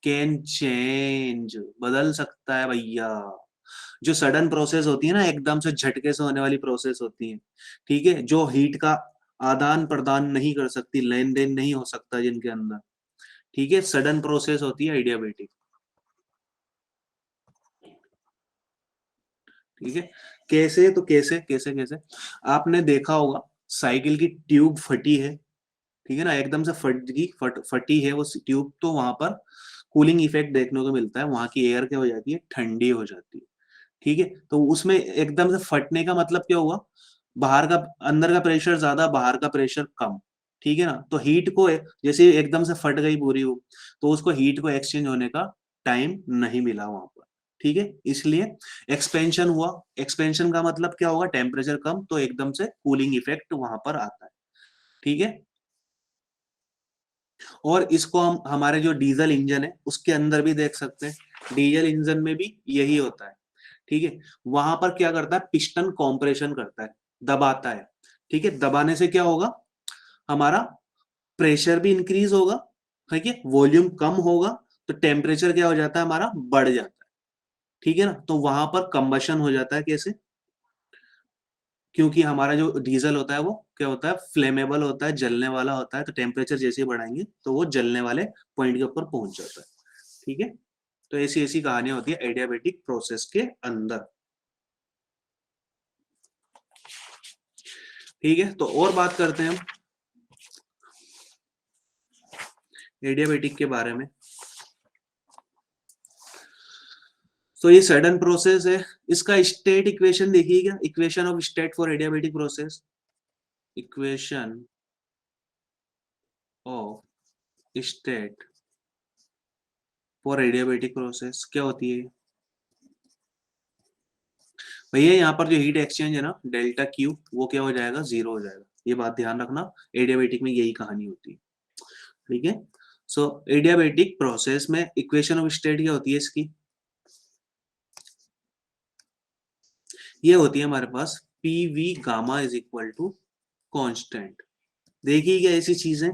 कैन चेंज, बदल सकता है भैया। जो सडन प्रोसेस होती है ना, एकदम से झटके से होने वाली प्रोसेस होती है, ठीक है, जो हीट का आदान प्रदान नहीं कर सकती, लेन देन नहीं हो सकता जिनके अंदर, ठीक है, सडन प्रोसेस होती है एडियाबेटिक, ठीक है। कैसे, तो कैसे कैसे कैसे आपने देखा होगा साइकिल की ट्यूब फटी है, ठीक है ना, एकदम से फटी है वो ट्यूब, तो वहां पर कूलिंग इफेक्ट देखने को मिलता है, वहां की एयर क्या हो जाती है, ठंडी हो जाती है, ठीक है। तो उसमें एकदम से फटने का मतलब क्या हुआ, बाहर का, अंदर का प्रेशर ज्यादा, बाहर का प्रेशर कम, ठीक है ना। तो हीट को जैसे एकदम से फट गई पूरी वो, तो उसको हीट को एक्सचेंज होने का टाइम नहीं मिला वहां पर, ठीक है, इसलिए एक्सपेंशन हुआ। एक्सपेंशन का मतलब क्या होगा, टेम्परेचर कम, तो एकदम से कूलिंग इफेक्ट वहां पर आता है, ठीक है। और इसको हम हमारे जो डीजल इंजन है उसके अंदर भी देख सकते हैं, डीजल इंजन में भी यही होता है, ठीक है। वहां पर क्या करता है, पिस्टन कॉम्प्रेशन करता है, दबाता है, ठीक है। दबाने से क्या होगा, हमारा प्रेशर भी इंक्रीज होगा, ठीक है, वॉल्यूम कम होगा, तो टेम्परेचर क्या हो जाता है, हमारा बढ़ जाता है, ठीक है ना। तो वहां पर कंबशन हो जाता है, कैसे, क्योंकि हमारा जो डीजल होता है वो क्या होता है, फ्लेमेबल होता है, जलने वाला होता है, तो टेम्परेचर जैसे ही बढ़ाएंगे तो वो जलने वाले पॉइंट के ऊपर पहुंच जाता है, ठीक है। तो ऐसी ऐसी कहानियां होती है एडियाबेटिक प्रोसेस के अंदर, ठीक है। तो और बात करते हैं हम एडियाबेटिक के बारे में। तो ये सडन प्रोसेस है, इसका स्टेट इक्वेशन देखिए, क्या equation of state for adiabatic process, equation of state for adiabatic process क्या होती है भैया, यहाँ पर जो हीट एक्सचेंज है ना डेल्टा क्यू, वो क्या हो जाएगा, जीरो हो जाएगा, ये बात ध्यान रखना, एडियाबेटिक में यही कहानी होती है, ठीक है। सो एडियाबेटिक प्रोसेस में इक्वेशन ऑफ स्टेट क्या होती है इसकी, ये होती है हमारे पास P V gamma is equal to constant, देखिए क्या ऐसी चीजें,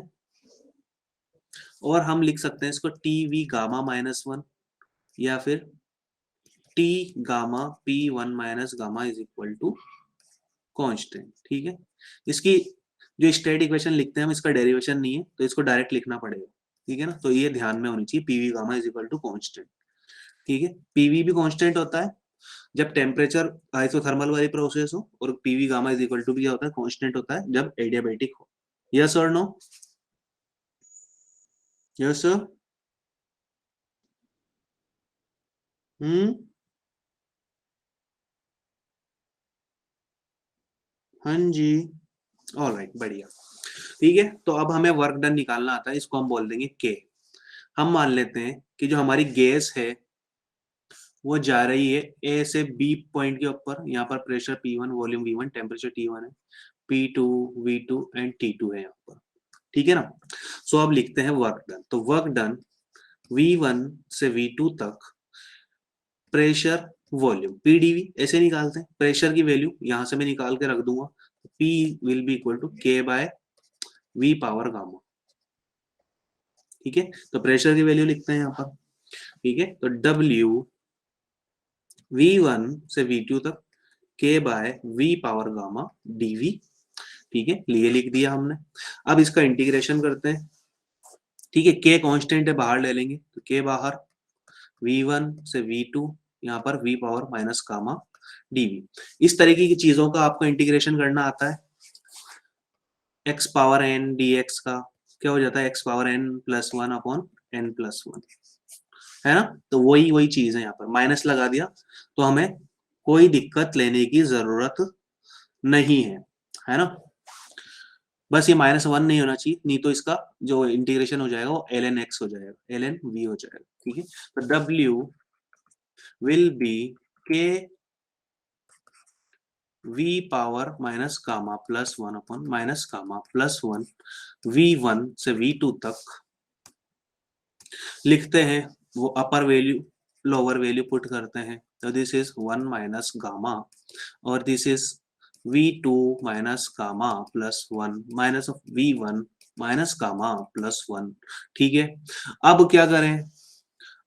और हम लिख सकते हैं इसको टी वी गामा -1, या फिर T gamma P1 minus gamma is equal to constant, ठीक है। इसकी जो स्टेट इक्वेशन लिखते हैं हम, इसका डेरिवेशन नहीं है, तो इसको डायरेक्ट लिखना पड़ेगा, ठीक है ना। तो ये ध्यान में होनी चाहिए, PV gamma is equal to constant, ठीक है। पीवी भी कॉन्स्टेंट होता है जब टेम्परेचर आइसोथर्मल वाली प्रोसेस हो, और PV gamma is equal to भी क्या होता है, कॉन्स्टेंट होता है जब एडियाबेटिक हो। यस और नो, यस सर, हम्म, हाँ जी, ऑलराइट, बढ़िया, ठीक है। तो अब हमें वर्क डन निकालना आता है, इसको हम बोल देंगे के। हम मान लेते हैं कि जो हमारी गैस है वो जा रही है ए से बी पॉइंट के ऊपर, यहाँ पर pressure P1, volume V1, temperature T1 है, P2, V2 एंड T2 है यहाँ पर, ठीक है ना। सो अब लिखते हैं वर्क डन, तो वर्क डन V1 से V2 तक प्रेशर वॉल्यूम PdV ऐसे निकालते हैं, प्रेशर की वैल्यू यहां से मैं निकाल के रख दूंगा, P will be equal to K by V power gamma, ठीक है। तो प्रेशर की वैल्यू लिखते हैं यहाँ पर, ठीक है। तो W V1 से V2 तक K by V power gamma dV, ठीक है, लिए लिख दिया हमने। अब इसका इंटीग्रेशन करते हैं, ठीक है, के कांस्टेंट है, बाहर ले लेंगे तो के बाहर, v1 से v2, यहाँ पर v power minus gamma dv। इस तरीके की चीजों का आपको इंटीग्रेशन करना आता है। x पावर n dx का क्या हो जाता है, x power n plus one upon n plus one, है ना। तो वही वही चीज है, यहाँ पर माइनस लगा दिया तो हमें कोई दिक्कत लेने की जरूरत नहीं है ना। बस ये -1 नहीं होना चाहिए, नहीं तो इसका जो इंटीग्रेशन हो जाएगा वो ln x हो जाएगा, ln v हो जाएगा। ठीक है, तो w will B k v power minus gamma plus one upon minus gamma plus one, v1 से v2 तक लिखते हैं, वो अपर वैल्यू लोअर वैल्यू पुट करते हैं, तो दिस इज 1 माइनस गामा और this is v2 minus gamma plus one minus of v1 minus gamma plus one. ठीक है, अब क्या करें,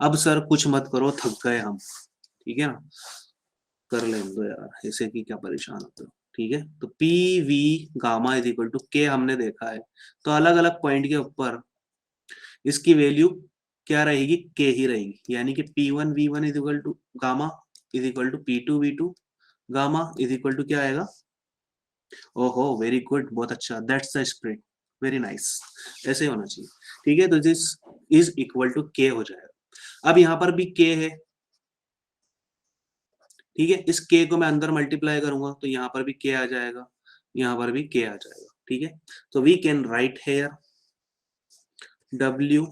अब सर कुछ मत करो, थक गए हम। ठीक है ना, कर लेंगे दो यार, ऐसे की क्या परेशान होते हो। ठीक है, तो P V gamma is equal to K हमने देखा है, तो अलग अलग पॉइंट के ऊपर इसकी वैल्यू क्या रहेगी, के ही रहेगी, यानी कि P1 V1 is equal to gamma is equal to P2 V2 gamma is equal to क्या आएगा, ओहो वेरी गुड, बहुत अच्छा, that's the spirit, very nice, ऐसे होना चाहिए। ठीक है, तो दिस इज इक्वल टू के हो जाएगा। अब यहाँ पर भी के है, ठीक है, इस के को मैं अंदर मल्टीप्लाई करूंगा तो यहाँ पर भी के आ जाएगा, यहाँ पर भी के आ जाएगा। ठीक है, तो we can write here W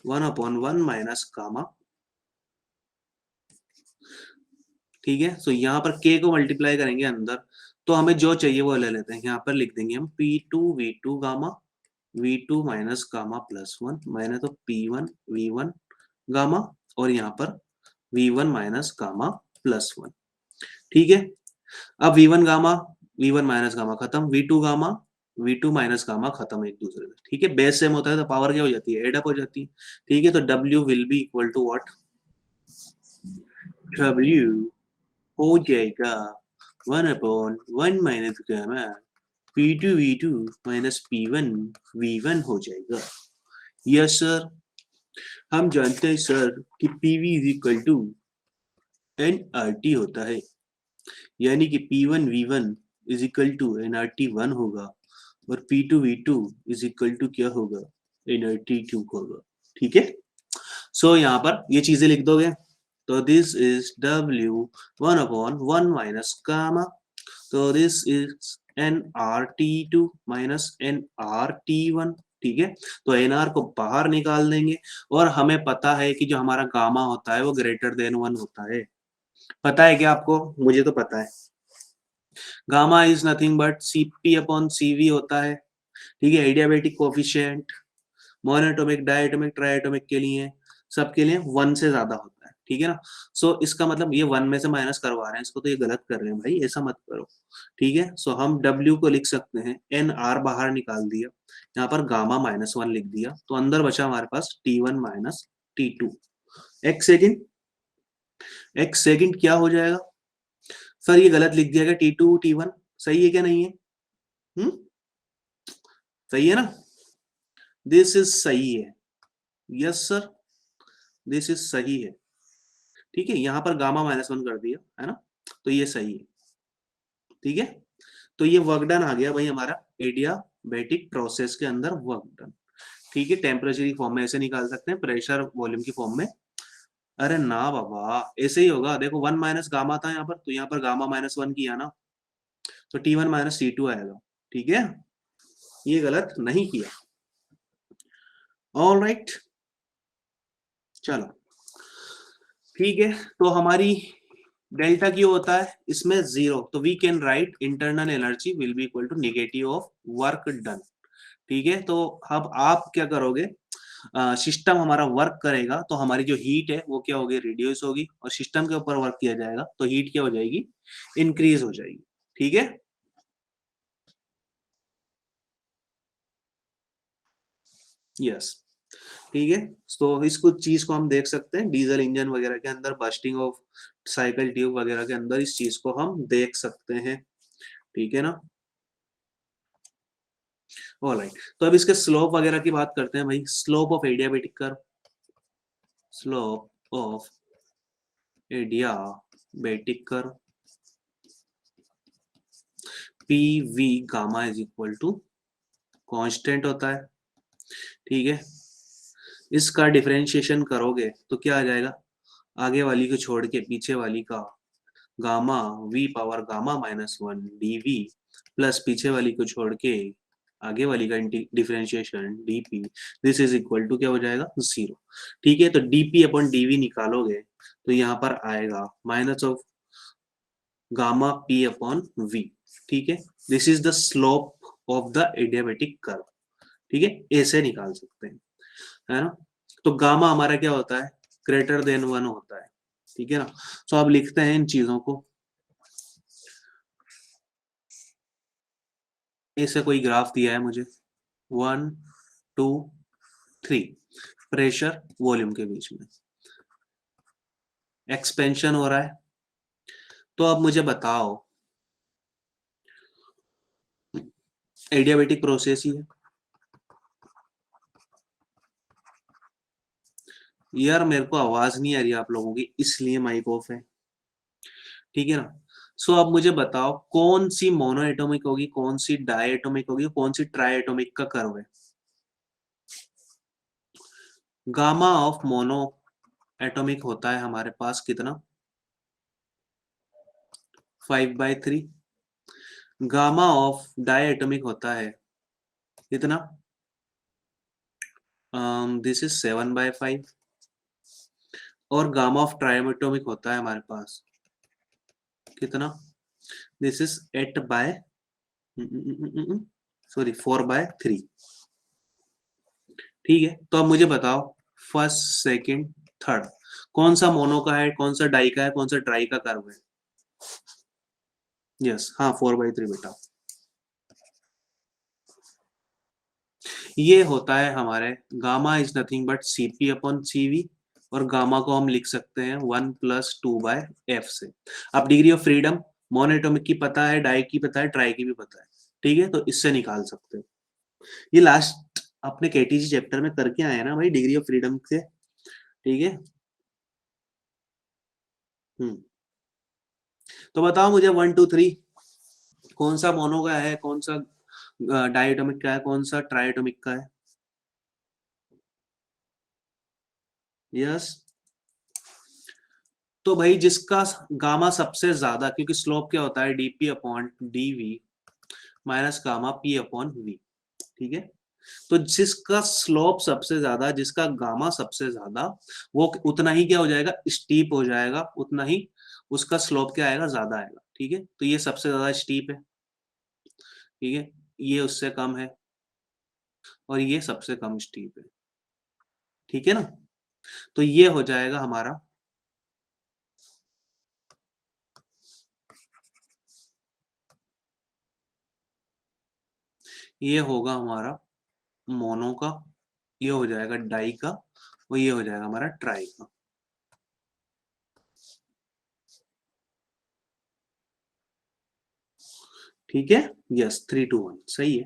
1/1 minus gamma. ठीक है, सो यहाँ पर k को मल्टीप्लाई करेंगे अंदर, तो हमें जो चाहिए वो ले लेते हैं, यहाँ पर लिख देंगे हम P2 V2 gamma V2 minus gamma plus one minus of P1 V1 gamma और यहाँ पर V1 minus gamma plus one. ठीक है, अब V1 माइनस गामा खत्म, V2 gamma V2 minus gamma खत्म एक दूसरे से। ठीक है, बेस सेम होता है तो पावर क्या हो जाती है, एडअप हो जाती है। ठीक है, तो W will be equal to what, W हो जाएगा 1/1 minus gamma P2 V2 minus P1 V1 हो जाएगा। यस सर, हम जानते हैं सर कि PV is equal to NRT होता है, यानी कि P1 V1 is equal to NRT 1 होगा और P2 V2 is equal to क्या होगा, NRT 2 होगा। ठीक है, सो यहाँ पर ये चीजें लिख दोगे, तो this is W 1/1 minus gamma, तो this is NRT2 minus NRT1। ठीक है, तो NR को बाहर निकाल देंगे और हमें पता है कि जो हमारा गामा होता है वो ग्रेटर देन 1 होता है। पता है क्या आपको, मुझे तो पता है, gamma is nothing but Cp upon Cv होता है। ठीक है, एडियाबेटिक कोफिशिएंट मोनोएटॉमिक डायटोमिक ट्राइएटोमिक के लिए सबके लिए 1 से ज्यादा होता है। ठीक है ना, सो इसका मतलब ये 1 में से माइनस करवा रहे हैं इसको, तो ये गलत कर रहे हैं भाई, ऐसा मत करो। ठीक है, सो हम W को लिख सकते हैं, NR बाहर निकाल दिया, यहाँ पर गामा -1 लिख दिया, तो अंदर बचा हमारे पास T1 माइनस T2। एक सेकंड क्या हो जाएगा सर, ये गलत लिख दिया गया, T2 T1 सही है क्या, नहीं है? सही है ना, दिस इज सही है, यस सर, दिस इज सही है। ठीक है, यहाँ पर गामा -1 कर दिया है ना, तो ये सही है। ठीक है, तो ये वर्क डन आ गया भाई हमारा एडियाबेटिक प्रोसेस के अंदर वर्क डन। ठीक है, टेम्परेचर की फॉर्म में ऐसे निकाल सकते हैं, प्रेशर वॉल्यूम की फॉर्म में, अरे ना बाबा ऐसे ही होगा, देखो 1 माइनस गामा था यहाँ पर, तो यहाँ पर गामा -1 किया ना, तो T1 माइनस T2 आएगा। ठीक है, ये गलत नहीं किया। ऑल राइट, चलो ठीक है, तो हमारी डेल्टा क्यू होता है इसमें 0, तो we can write internal energy will be equal to negative of work done. ठीक है, तो अब आप क्या करोगे, सिस्टम हमारा वर्क करेगा तो हमारी जो हीट है वो क्या होगी, रिड्यूस होगी, और सिस्टम के ऊपर वर्क किया जाएगा तो हीट क्या हो जाएगी, इंक्रीज हो जाएगी। ठीक है, यस, ठीक है, तो इस कुछ चीज को हम देख सकते हैं डीजल इंजन वगैरह के अंदर, बस्टिंग ऑफ साइकिल ट्यूब वगैरह के अंदर इस चीज को हम देख सकते हैं। ठीक है ना, ऑलराइट, तो अब इसके स्लोप वगैरह की बात करते हैं भाई। Slope of adiabatic curve, slope of adiabatic curve P V gamma is equal to constant होता है, ठीक है। इसका डिफरेंशिएशन करोगे तो क्या आ जाएगा, आगे वाली को छोड़ के पीछे वाली का gamma V power gamma minus 1 dV plus पीछे वाली को छोड़ के आगे वाली का differentiation dP, this is equal to क्या हो जाएगा, 0। ठीक है, तो डीपी अपॉन डीवी निकालोगे तो यहाँ पर आएगा minus of gamma P upon V, ठीक है। This is the slope of the adiabatic curve, ठीक है, ऐसे निकाल सकते हैं, है ना। तो गामा हमारा क्या होता है, ग्रेटर देन 1 होता है, ठीक है ना। तो अब लिखते हैं इन चीजों को, ऐसे कोई ग्राफ दिया है मुझे 1 2 3, प्रेशर वॉल्यूम के बीच में एक्सपेंशन हो रहा है। तो अब मुझे बताओ, एडियाबेटिक प्रोसेस ही है यार, मेरे को आवाज नहीं आ रही आप लोगों की, इसलिए माइक ऑफ है, ठीक है ना। सो अब मुझे बताओ कौन सी मोनो एटॉमिक होगी, कौन सी डाई एटॉमिक होगी, कौन सी ट्राई एटॉमिक का कर्व है। गामा ऑफ मोनो एटॉमिक होता है हमारे पास कितना, 5/3। गामा ऑफ डाई एटॉमिक होता है कितना, दिस इज 7/5। और गामा ऑफ ट्राई एटॉमिक होता है हमारे पास कितना, दिस इज 4/3, ठीक है। तो अब मुझे बताओ फर्स्ट सेकंड थर्ड कौन सा मोनो का है, कौन सा डाई का है, कौन सा ट्राई का कर्व है। यस, हाँ 4/3 बेटा। ये होता है हमारे gamma is nothing but CP upon CV, और गामा को हम लिख सकते हैं 1+2/f से। अब डिग्री ऑफ फ्रीडम मोनोएटॉमिक की पता है, डाई की पता है, ट्राई की भी पता है, ठीक है, तो इससे निकाल सकते हो। ये लास्ट अपने केटीजी चैप्टर में करके आए हैं ना भाई, डिग्री ऑफ फ्रीडम से, ठीक है। हम्म, तो बताओ मुझे 1 2 3 कौन सा मोनो का है, कौन सा डायटोमिक का है, कौन सा ट्राइटोमिक का है। यस, तो भाई जिसका गामा सबसे ज्यादा, क्योंकि स्लोप क्या होता है dP upon dV minus gamma P upon V, ठीक है। तो जिसका स्लोप सबसे ज्यादा, जिसका गामा सबसे ज्यादा, वो उतना ही क्या हो जाएगा, स्टीप हो जाएगा, उतना ही उसका स्लोप क्या आएगा, ज्यादा आएगा, ठीक है। तो ये सबसे ज्यादा स्टीप है, ठीक है, ये उससे कम है, और ये सबसे कम स्टीप है, ठीक है ना। तो ये हो जाएगा हमारा ये होगा हमारा मोनो का, ये हो जाएगा डाई का, और ये हो जाएगा हमारा ट्राई का। ठीक है, यस 3 2 1 सही है,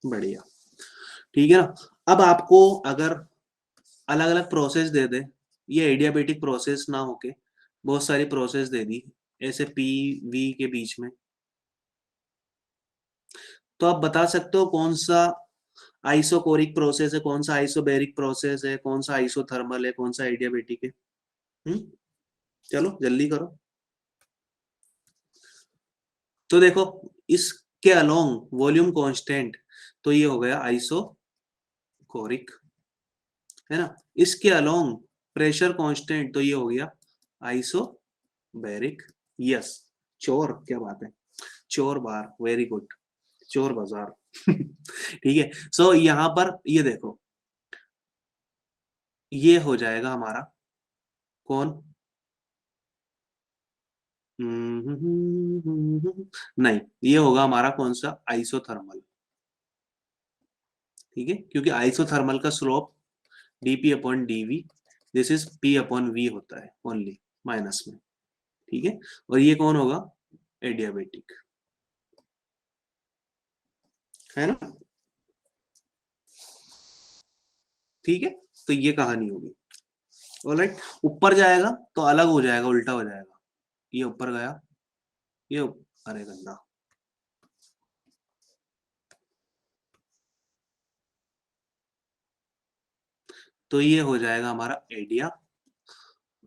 बढ़िया, ठीक है ना। अब आपको अगर अलग अलग प्रोसेस दे दे, ये एडियाबेटिक प्रोसेस ना होके बहुत सारी प्रोसेस दे दी ऐसे पी वी के बीच में, तो आप बता सकते हो कौन सा आइसोकोरिक प्रोसेस है, कौन सा आइसोबेरिक प्रोसेस है, कौन सा आइसोथर्मल है, कौन सा एडियाबेटिक है। चलो जल्दी करो। तो देखो इसके अलोंग वॉल्यूम कांस्टेंट, तो ये हो गया आइसोकोरिक, है ना। इसके अलोंग प्रेशर कांस्टेंट, तो ये हो गया आइसोबेरिक। यस, चोर, क्या बात है, चोर बार, वेरी गुड, चोर बाजार। ठीक है, सो यहां पर ये देखो, ये हो जाएगा हमारा कौन, नहीं, ये होगा हमारा कौन सा, आइसोथर्मल, ठीक है, क्योंकि आइसोथर्मल का slope dP upon dV, this is P upon V होता है ओनली, माइनस में, ठीक है। और ये कौन होगा, एडियाबेटिक। है ना, ठीक है। तो ये कहानी होगी। ऑलराइट, ऊपर जाएगा तो अलग हो जाएगा, उल्टा हो जाएगा, ये ऊपर गया, ये अरे गंदा, तो ये हो जाएगा हमारा एडिया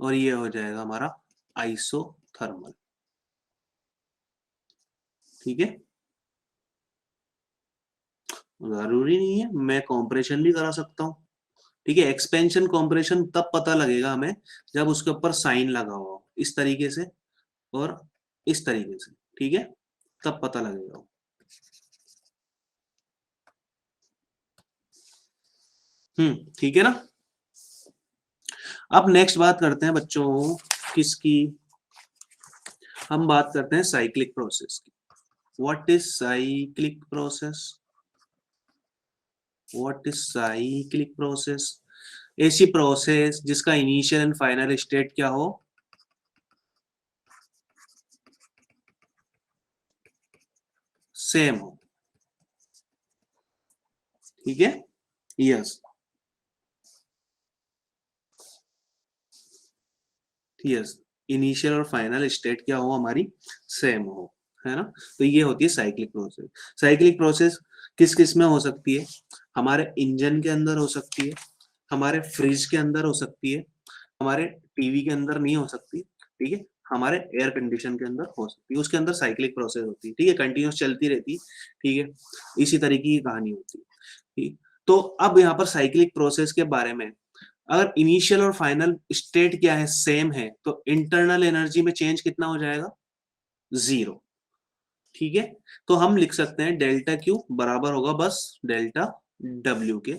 और ये हो जाएगा हमारा आइसोथर्मल, ठीक है। जरूरी नहीं है, मैं कॉम्प्रेशन भी करा सकता हूँ, ठीक है। एक्सपेंशन कॉम्प्रेशन तब पता लगेगा हमें जब उसके ऊपर साइन लगा हुआ हो, इस तरीके से और इस तरीके से, ठीक है, तब पता लगेगा। ठीक है ना। अब नेक्स्ट बात करते हैं बच्चों किसकी, हम बात करते हैं साइक्लिक प्रोसेस की। What is cyclic process, what is cyclic process? ऐसी प्रोसेस जिसका इनिशियल एंड फाइनल स्टेट क्या हो, सेम हो, ठीक है। यस, यस, इनिशियल और फाइनल स्टेट क्या हो हमारी, सेम हो, है ना। तो ये होती है साइक्लिक प्रोसेस। साइक्लिक प्रोसेस किस किस में हो सकती है, हमारे इंजन के अंदर हो सकती है, हमारे फ्रिज के अंदर हो सकती है, हमारे टीवी के अंदर नहीं हो सकती, ठीक है, हमारे एयर कंडीशन के अंदर हो सकती है, उसके अंदर साइक्लिक प्रोसेस होती है, ठीक है, कंटिन्यूस चलती रहती है, ठीक है, इसी तरीके की कहानी होती है, ठीक। तो अब यहाँ पर साइक्लिक प्रोसेस के बारे में, अगर इनिशियल और फाइनल स्टेट क्या है, सेम है, तो इंटरनल एनर्जी में चेंज कितना हो जाएगा, 0, ठीक है। तो हम लिख सकते हैं डेल्टा क्यू बराबर होगा बस डेल्टा डब्ल्यू के,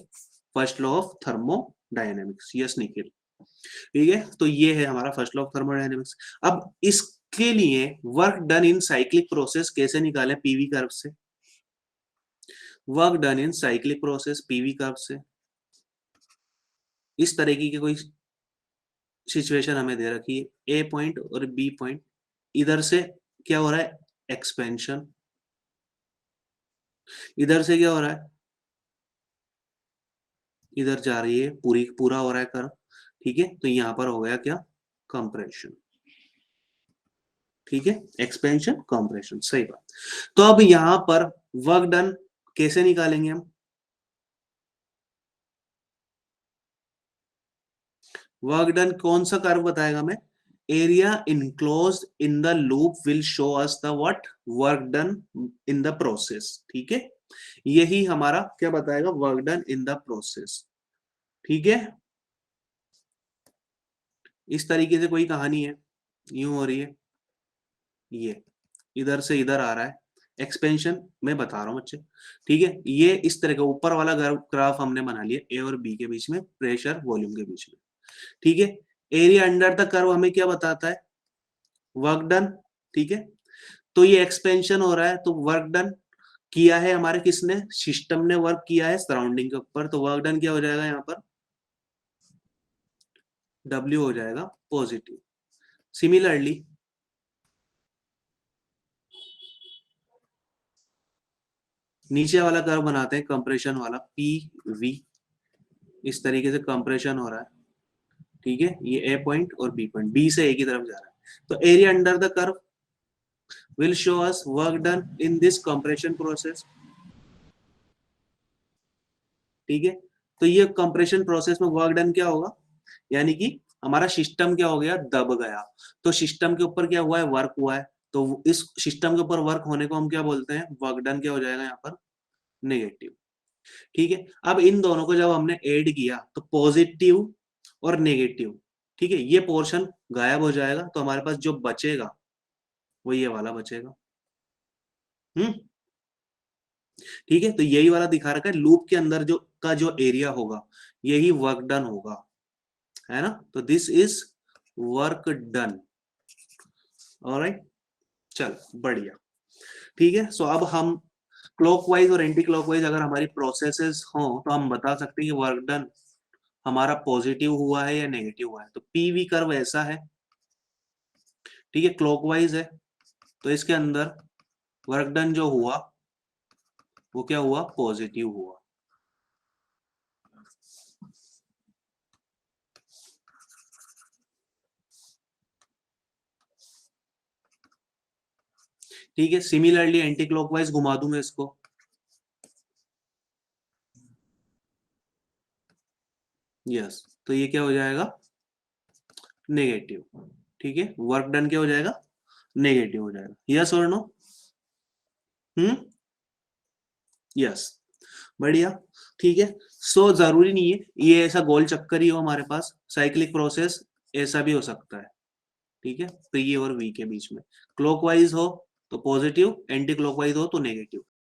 first law of thermodynamics, yes Nikhil, ठीक है। तो ये है हमारा फर्स्ट लॉ ऑफ थर्मोडायनेमिक्स। अब इसके लिए वर्क डन इन साइक्लिक प्रोसेस कैसे निकालें, पीवी कर्व से, वर्क डन इन साइक्लिक प्रोसेस पीवी कर्व से, इस तरीके की कोई सिचुएशन हमें दे रखी है, ए पॉइंट और बी पॉइंट, इधर से क्या हो रहा है, एक्सपेंशन, इधर से क्या हो रहा है, इधर जा रही है, पूरा हो रहा है कर्व, ठीक है। तो यहां पर हो गया क्या, कंप्रेशन, ठीक है, एक्सपेंशन कंप्रेशन, सही बात। तो अब यहां पर वर्क डन कैसे निकालेंगे हम, वर्क डन कौन सा कर्व बताएगा हमें, area enclosed in the loop will show us the what, work done in the process, ठीक है, यही हमारा क्या बताएगा, work done in the process, ठीक है। इस तरीके से कोई कहानी है, यूं हो रही है, ये इधर से इधर आ रहा है, एक्सपेंशन मैं बता रहा हूं बच्चे, ठीक है। ये इस तरह का ऊपर वाला ग्राफ हमने बना लिया, ए और बी के बीच में, प्रेशर वॉल्यूम के बीच में, ठीक है। एरिया अंडर द कर्व हमें क्या बताता है, वर्क डन, ठीक है। तो ये एक्सपेंशन हो रहा है, तो वर्क डन किया है हमारे किसने, सिस्टम ने वर्क किया है सराउंडिंग के ऊपर, तो वर्क डन क्या हो जाएगा यहाँ पर, W हो जाएगा पॉजिटिव। सिमिलरली नीचे वाला कर्व बनाते हैं कंप्रेशन वाला, PV, इस तरीके से कंप्रेशन हो रहा है, ठीक है, ये ए पॉइंट और बी पॉइंट, बी से ए की तरफ जा रहा है, तो area under the curve will show us work done in this compression process, ठीक है। तो ये कंप्रेशन प्रोसेस में वर्क डन क्या होगा, यानी कि हमारा सिस्टम क्या हो गया, दब गया, तो सिस्टम के ऊपर क्या हुआ है, वर्क हुआ है, तो इस सिस्टम के ऊपर वर्क होने को हम क्या बोलते हैं, वर्क डन क्या हो जाएगा यहाँ पर, नेगेटिव, ठीक है। अब इन दोनों को जब हमने ऐड किया तो पॉजिटिव और नेगेटिव, ठीक है, ये पोर्शन गायब हो जाएगा, तो हमारे पास जो बचेगा वो ये वाला बचेगा, हम्म, ठीक है। तो यही वाला दिखा रखा है, लूप के अंदर जो एरिया होगा यही वर्क डन होगा, है ना, तो this is work done, alright, चल बढ़िया, ठीक है। सो अब हम क्लॉकवाइज और एंटी क्लॉकवाइज अगर हमारी प्रोसेसेस हो तो हम बता सकते हैं कि वर्क डन हमारा पॉजिटिव हुआ है या नेगेटिव हुआ है, तो पीवी कर्व ऐसा है, ठीक है, क्लॉकवाइज है, तो इसके अंदर वर्क डन जो हुआ वो क्या हुआ, पॉजिटिव हुआ। ठीक है, सिमिलरली एंटी क्लॉकवाइज घुमा दूं मैं इसको, यस, तो ये क्या हो जाएगा, नेगेटिव। ठीक है, वर्क डन क्या हो जाएगा, नेगेटिव हो जाएगा। यस और नो? यस, बढ़िया। ठीक है, सो जरूरी नहीं है ये ऐसा गोल चक्कर ही हो हमारे पास, साइक्लिक प्रोसेस ऐसा भी हो सकता है। ठीक है, प्री और वी के बीच में क्लॉकवाइज हो तो पॉजिटिव, एंटी क्लॉकवाइज हो तो नेगेटिव।